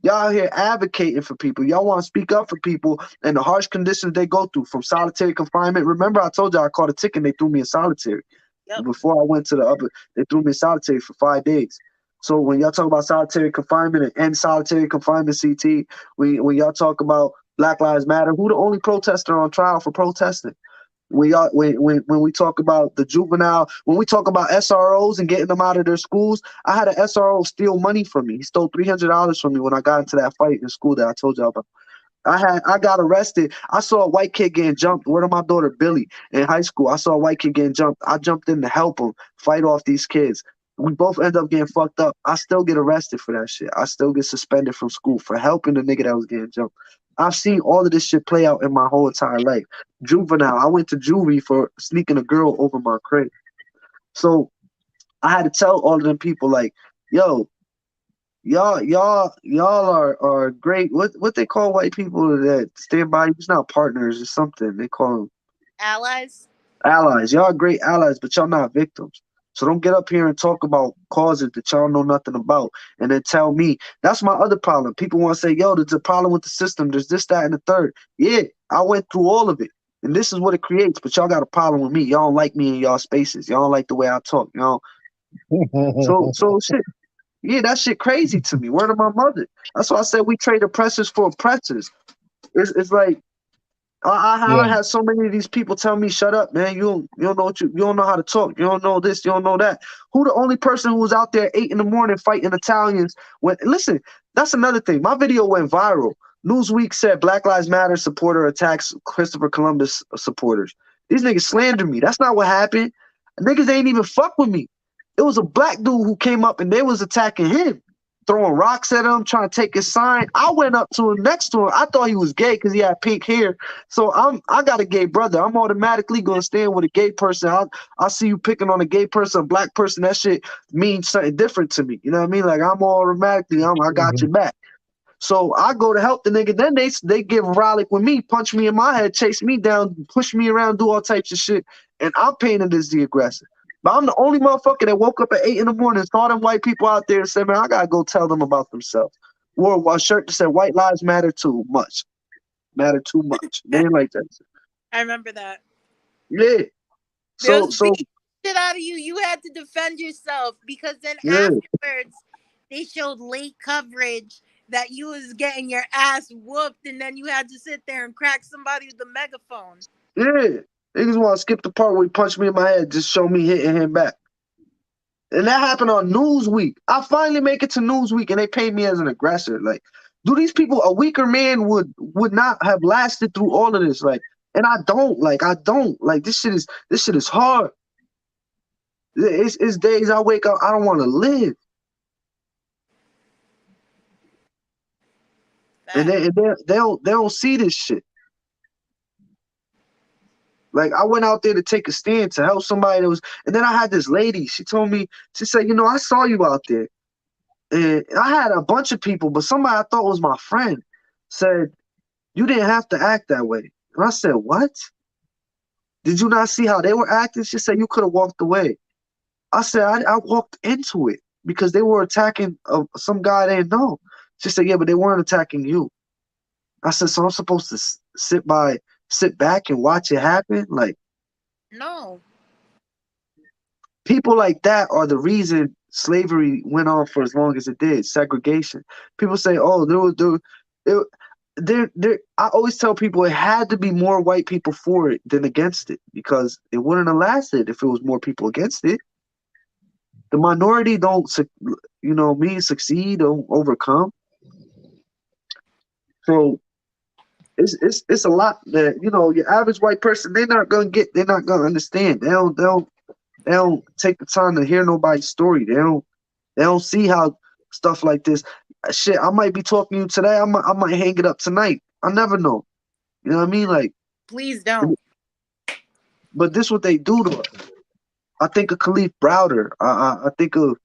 Y'all here advocating for people. Y'all want to speak up for people and the harsh conditions they go through from solitary confinement. Remember, I told y'all I caught a ticket and they threw me in solitary. Yep. Before I went to the upper, they threw me in solitary for 5 days. So when y'all talk about solitary confinement and end solitary confinement, CT, when y'all talk about Black Lives Matter, who the only protester on trial for protesting? When we talk about the juvenile, when we talk about SROs and getting them out of their schools, I had an SRO steal money from me. He stole $300 from me when I got into that fight in school that I told y'all about. I got arrested. I saw a white kid getting jumped. Word of my daughter Billy in high school. I saw a white kid getting jumped. I jumped in to help him fight off these kids. We both end up getting fucked up. I still get arrested for that shit. I still get suspended from school for helping the nigga that was getting jumped. I've seen all of this shit play out in my whole entire life. Juvenile. I went to juvie for sneaking a girl over my crate. So I had to tell all of them people like, yo, y'all are great. What they call white people that stand by you? It's not partners. It's something they call them Allies. allies. Y'all are great allies, but y'all not victims. So don't get up here and talk about causes that y'all know nothing about, and then tell me that's my other problem. People want to say, "Yo, there's a problem with the system. There's this, that, and the third." Yeah, I went through all of it, and this is what it creates. But y'all got a problem with me. Y'all don't like me in y'all spaces. Y'all don't like the way I talk. Y'all. So shit. Yeah, that shit crazy to me. Word of my mother. That's why I said we trade oppressors for oppressors. It's like I haven't had so many of these people tell me, "Shut up, man. You don't know you don't know how to talk. You don't know this. You don't know that." Who the only person who was out there 8 a.m. fighting Italians? When listen, that's another thing. My video went viral. Newsweek said Black Lives Matter supporter attacks Christopher Columbus supporters. These niggas slander me. That's not what happened. Niggas ain't even fuck with me. It was a black dude who came up and they was attacking him, throwing rocks at him, trying to take his sign. I went up to him next to him. I thought he was gay because he had pink hair. So I got a gay brother. I'm automatically gonna stand with a gay person. I see you picking on a gay person, a black person. That shit means something different to me. You know what I mean? Like I'm automatically, I got your back. So I go to help the nigga. Then they get violent with me, punch me in my head, chase me down, push me around, do all types of shit, and I'm painted as the aggressor. But I'm the only motherfucker that woke up at 8 in the morning, saw them white people out there and said, man, I gotta go tell them about themselves. Wore a shirt that said white lives matter too much. Matter too much. They ain't like that. I remember that. Yeah. They So was beating shit out of you. You had to defend yourself because then yeah. afterwards they showed late coverage that you was getting your ass whooped, and then you had to sit there and crack somebody with the megaphone. Yeah. Niggas want to skip the part where he punched me in my head, just show me hitting him back. And that happened on Newsweek. I finally make it to Newsweek and they paint me as an aggressor. Like, do these people, a weaker man would not have lasted through all of this? Like, and I don't. Like, this shit is hard. It's days I wake up, I don't want to live. And they don't see this shit. Like, I went out there to take a stand to help somebody that was, and then I had this lady, she told me, she said, I saw you out there. And I had a bunch of people, but somebody I thought was my friend said, you didn't have to act that way. And I said, what? Did you not see how they were acting? She said, you could have walked away. I said, I walked into it because they were attacking some guy I didn't know. She said, yeah, but they weren't attacking you. I said, so I'm supposed to sit back and watch it happen? Like, no. People like that are the reason slavery went on for as long as it did. Segregation. People say, oh, I always tell people it had to be more white people for it than against it because it wouldn't have lasted if it was more people against it. The minority don't, succeed, don't overcome. So it's a lot that your average white person they're not gonna understand. They don't take the time to hear nobody's story. They don't see how stuff like this. Shit, I might be talking to you today. I might hang it up tonight. I never know. You know what I mean? Like, please don't. But this what they do to us. I think of Khalif Browder. I think of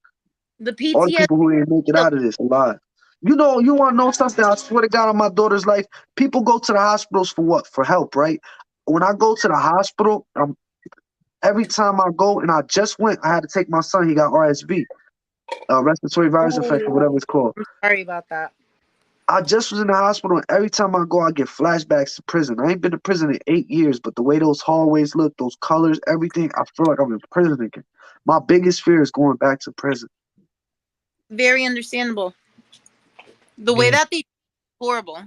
the PTSD. All the people who didn't make it out of this alive. You want to know something? I swear to God on my daughter's life, people go to the hospitals for what? For help, right? When I go to the hospital, every time I go, and I just went, I had to take my son. He got RSV, respiratory virus infection, whatever it's called. I'm sorry about that. I just was in the hospital, and every time I go, I get flashbacks to prison. I ain't been to prison in 8 years, but the way those hallways look, those colors, everything, I feel like I'm in prison again. My biggest fear is going back to prison. Very understandable. The way that they horrible.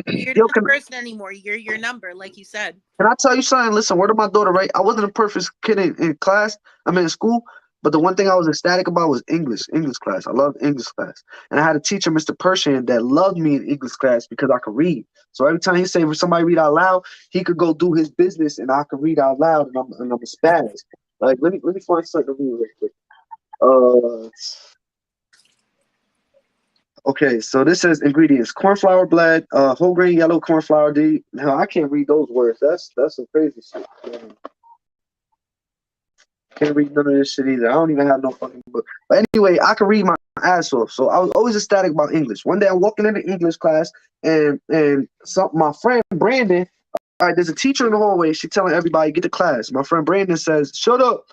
You're not a person anymore. You're your number, like you said. Can I tell you something? Listen, word of my daughter, right? I wasn't a perfect kid in class. In school. But the one thing I was ecstatic about was English class. I loved English class. And I had a teacher, Mr. Persian, that loved me in English class because I could read. So every time he said for somebody read out loud, he could go do his business and I could read out loud and I'm a spaz. Like, let me find something to read real quick. Okay, so this says ingredients: cornflour blend, whole grain yellow cornflour. Now I can't read those words. That's some crazy shit. Can't read none of this shit either. I don't even have no fucking book. But anyway, I can read my ass off. So I was always ecstatic about English. One day I'm walking into English class and my friend Brandon, all right, there's a teacher in the hallway. She's telling everybody, get to class. My friend Brandon says, shut up.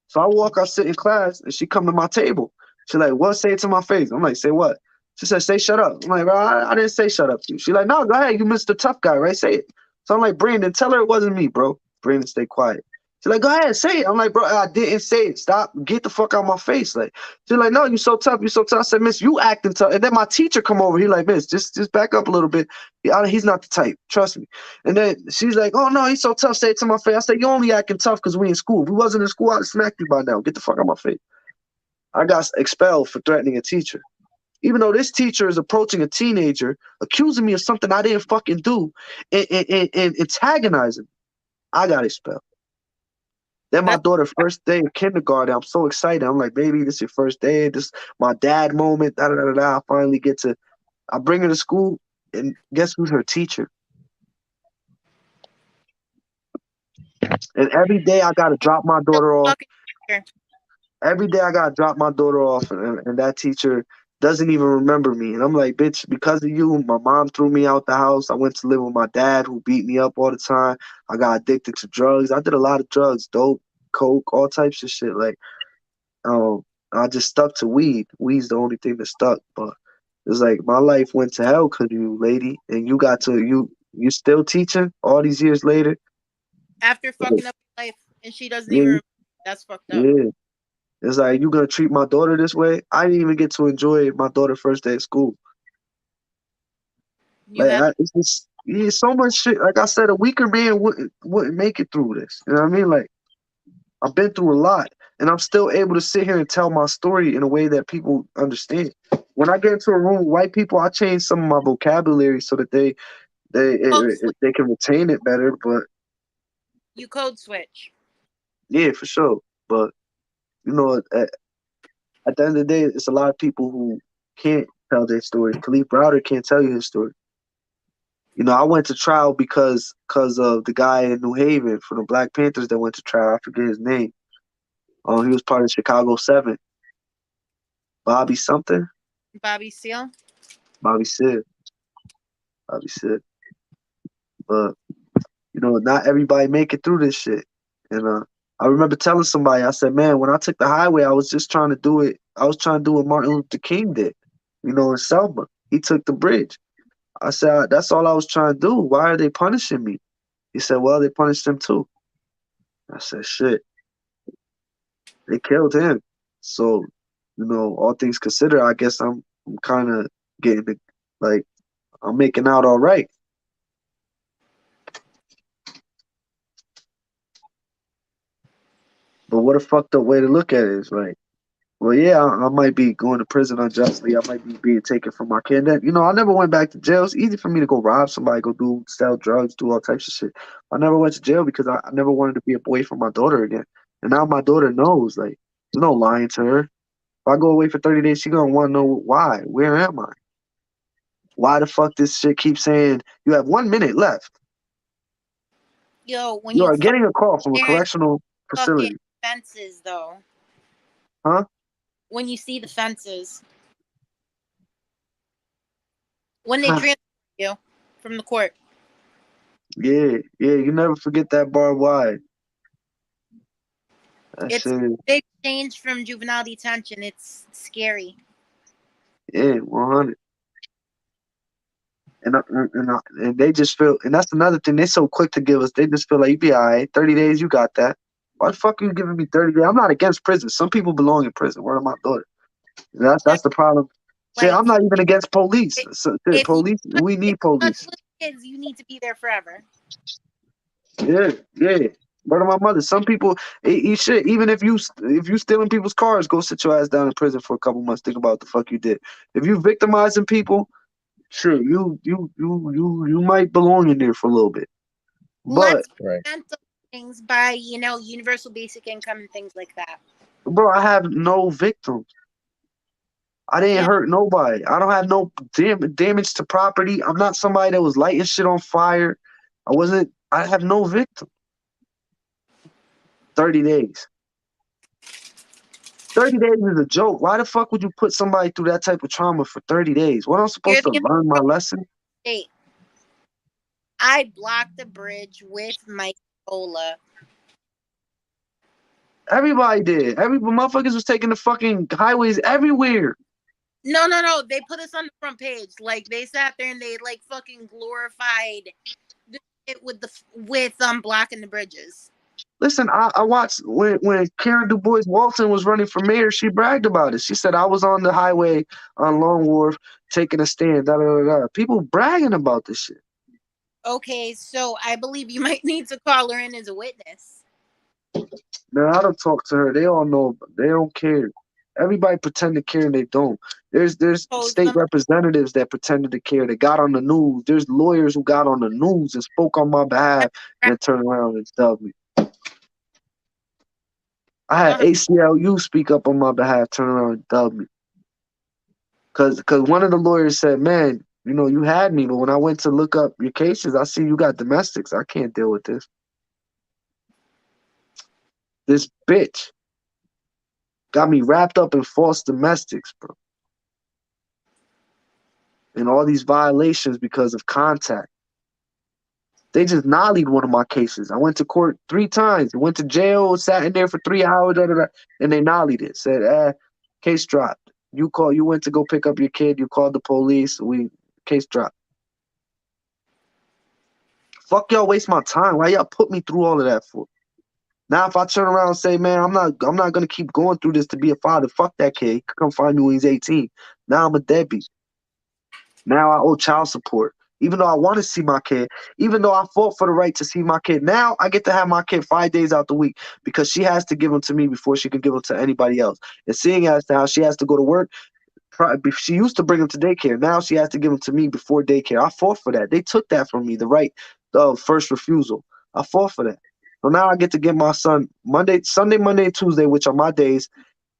So I sit in class and she come to my table. She's like, what? Say it to my face. I'm like, say what? She said, say shut up. I'm like, bro, I didn't say shut up to you. She's like, no, go ahead. You Mr. Tough Guy, right? Say it. So I'm like, Brandon, tell her it wasn't me, bro. Brandon, stay quiet. She's like, go ahead, say it. I'm like, bro, I didn't say it. Stop. Get the fuck out of my face. Like, she's like, no, you so tough. You so tough. I said, miss, you acting tough. And then my teacher come over. He like, miss, just back up a little bit. He's not the type. Trust me. And then she's like, oh, no, he's so tough. Say it to my face. I said, you only acting tough because we in school. If we wasn't in school, I'd smack you by now. Get the fuck out of my face. I got expelled for threatening a teacher. Even though this teacher is approaching a teenager, accusing me of something I didn't fucking do and antagonizing, I got expelled. Then my daughter, first day of kindergarten, I'm so excited. I'm like, baby, this is your first day. This my dad moment. Da, da, da, da. I finally I bring her to school, and guess who's her teacher? And every day I got to drop my daughter off. Every day I got to drop my daughter off, and that teacher doesn't even remember me. And I'm like, bitch, because of you, my mom threw me out the house. I went to live with my dad who beat me up all the time. I got addicted to drugs. I did a lot of drugs, dope. coke, all types of shit. Like, um, I just stuck to weed. Weed's the only thing that stuck. But it's like my life went to hell because you, lady, and you got to you still teaching all these years later. After fucking up your life, and she doesn't Yeah, even remember. That's fucked up. yeah. It's like you gonna treat my daughter this way. I didn't even get to enjoy my daughter's first day at school. You Like have it's just yeah, so much shit. Like I said, a weaker man wouldn't make it through this. You know what I mean? Like I've been through a lot, and I'm still able to sit here and tell my story in a way that people understand. When I get into a room with white people, I change some of my vocabulary so that code switch. they can retain it better. But You code switch. yeah, for sure. But you know, at the end of the day, it's a lot of people who can't tell their story. Khalif Browder can't tell you his story. You know, I went to trial because of the guy in New Haven for the Black Panthers that went to trial. I forget his name. He was part of Chicago 7. Bobby something? Bobby Seale. Bobby Sid. Bobby Sid. But, you know, not everybody make it through this shit. And I remember telling somebody, I said, man, when I took the highway, I was just trying to do it. I was trying to do what Martin Luther King did, you know, in Selma. He took the bridge. I said, that's all I was trying to do. Why are they punishing me? He said, well, they punished him too. I said, shit, they killed him. So, you know, all things considered, I guess I'm kind of getting the, like, I'm making out all right. But what a fucked up way to look at it is like, well, yeah, I might be going to prison unjustly. I might be being taken from my kid. That, you know, I never went back to jail. It's easy for me to go rob somebody, sell drugs, do all types of shit. I never went to jail because I never wanted to be away from my daughter again. And now my daughter knows, like, there's no lying to her. If I go away for 30 days, she gonna want to know why. Where am I? Why the fuck this shit keeps saying you have 1 minute left? Yo, when You you are getting a call from a there correctional fucking facility. fences though. Huh? When you see the fences. When they transfer you from the court. Yeah, yeah, you never forget that barbed wire. That It's shit, big change from juvenile detention. It's scary. yeah, 100. And they just feel, and that's another thing. They're so quick to give us. They just feel like you be all right. 30 days, you got that. Why the fuck are you giving me 30 days? I'm not against prison. Some people belong in prison. Word of my daughter. That's the problem. Shit, Like I'm not even against police. So, shit, if you police, we if need you touch police. little kids, you need to be there forever. Yeah, yeah. Word of my mother. Some people, shit. Even if you stealing people's cars, go sit your ass down in prison for a couple months. Think about what the fuck you did. If you victimizing people, sure, you might belong in there for a little bit. But Let's mental things by universal basic income and things like that. bro, I have no victims. I didn't Yeah, hurt nobody. I don't have no damage to property. I'm not somebody that was lighting shit on fire. I wasn't. I have no victim. 30 days. 30 days is a joke. Why the fuck would you put somebody through that type of trauma for 30 days? What am I you're supposed to the learn my lesson? state. I blocked the bridge with my cola. Everybody did. Every motherfuckers was taking the fucking highways everywhere. No, no, no. They put us on the front page. Like they sat there and they like fucking glorified it with blocking the bridges. Listen, I watched when Karen Du Bois Walton was running for mayor. She bragged about it. She said, "I was on the highway on Long Wharf taking a stand." Da, da, da, da. People bragging about this shit. Okay, so I believe you might need to call her in as a witness. Man, I don't talk to her. They all know. They don't care. Everybody pretend to care and they don't. There's Pose state them. representatives that pretended to care. That got on the news. There's lawyers who got on the news and spoke on my behalf and turned around and dubbed me. I had ACLU speak up on my behalf, turn around and dub me. Cause one of the lawyers said, "Man, you know, you had me, but when I went to look up your cases, I see you got domestics. I can't deal with this. This bitch got me wrapped up in false domestics, bro. And all these violations because of contact. They just nollied one of my cases. I went to court 3 times. Went to jail, sat in there for 3 hours, and they nollied it. Said, case dropped. You went to go pick up your kid. You called the police. Case dropped. Fuck y'all, waste my time. Why y'all put me through all of that for? Now if I turn around and say, man, I'm not gonna keep going through this to be a father. Fuck that kid. He could come find me when he's 18. Now I'm a deadbeat. Now I owe child support. Even though I want to see my kid, even though I fought for the right to see my kid, now I get to have my kid 5 days out the week because she has to give him to me before she can give him to anybody else. And seeing as how she has to go to work, she used to bring him to daycare. Now she has to give him to me before daycare. I fought for that. They took that from me, the right of first refusal. I fought for that. So now I get to get my son Sunday, Monday, Tuesday, which are my days,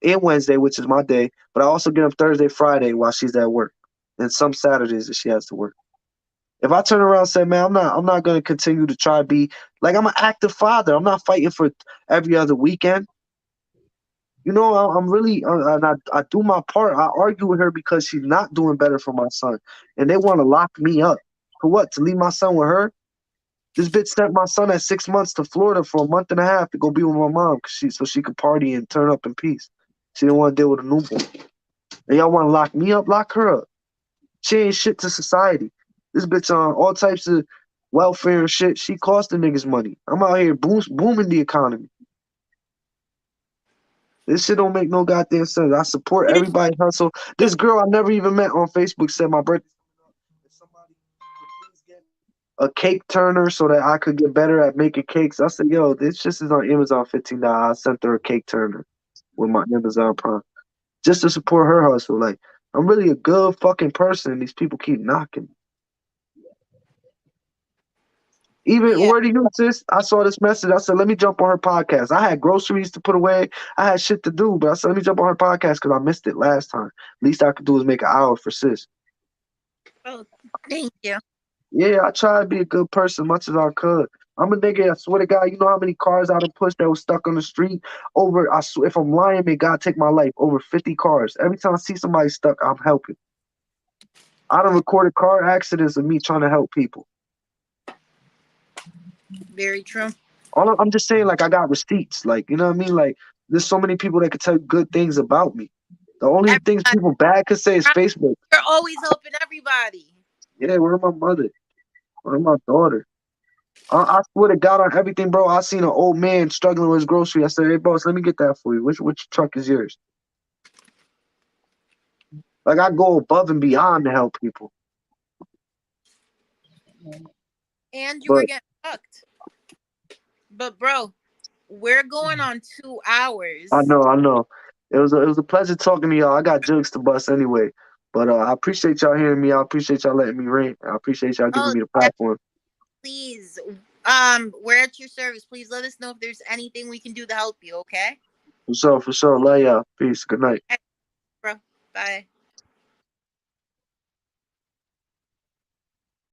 and Wednesday, which is my day. But I also get him Thursday, Friday while she's at work, and some Saturdays that she has to work. If I turn around and say, man, I'm not going to continue to try to be like I'm an active father. I'm not fighting for every other weekend. You know, I'm really, and I do my part. I argue with her because she's not doing better for my son, and they want to lock me up for what? To leave my son with her? This bitch sent my son at 6 months to Florida for a month and a half to go be with my mom, so she could party and turn up in peace. She didn't want to deal with a newborn. And y'all want to lock me up? Lock her up. She ain't shit to society. This bitch on all types of welfare and shit. She cost the niggas money. I'm out here booming the economy. This shit don't make no goddamn sense. I support everybody hustle. This girl I never even met on Facebook said my birthday. If somebody could please get a cake turner so that I could get better at making cakes. I said, yo, this just is on Amazon $15. I sent her a cake turner with my Amazon Prime just to support her hustle. Like, I'm really a good fucking person, and these people keep knocking me. Even where do you, sis? I saw this message. I said, let me jump on her podcast. I had groceries to put away. I had shit to do, but I said, let me jump on her podcast because I missed it last time. Least I could do is make an hour for sis. Oh, thank you. Yeah, I try to be a good person much as I could. I'm a nigga, I swear to God, you know how many cars I done pushed that was stuck on the street? I swear, if I'm lying, may God take my life. Over 50 cars. Every time I see somebody stuck, I'm helping. I done recorded car accidents of me trying to help people. Very true. I'm just saying, like, I got receipts. Like, you know what I mean? Like, there's so many people that could tell good things about me. The only things people bad could say is Facebook. You're always helping everybody. Yeah, where my mother? Where my daughter? I swear to God on everything, bro. I seen an old man struggling with his grocery. I said, hey, boss, let me get that for you. Which truck is yours? Like, I go above and beyond to help people. And you were getting fucked. But, bro, we're going on 2 hours. I know. It was a pleasure talking to y'all. I got jugs to bust anyway. But I appreciate y'all hearing me. I appreciate y'all letting me rant. I appreciate y'all giving me the platform. Please, we're at your service. Please let us know if there's anything we can do to help you, okay? For sure. Love y'all. Peace. Good night. Bro, bye.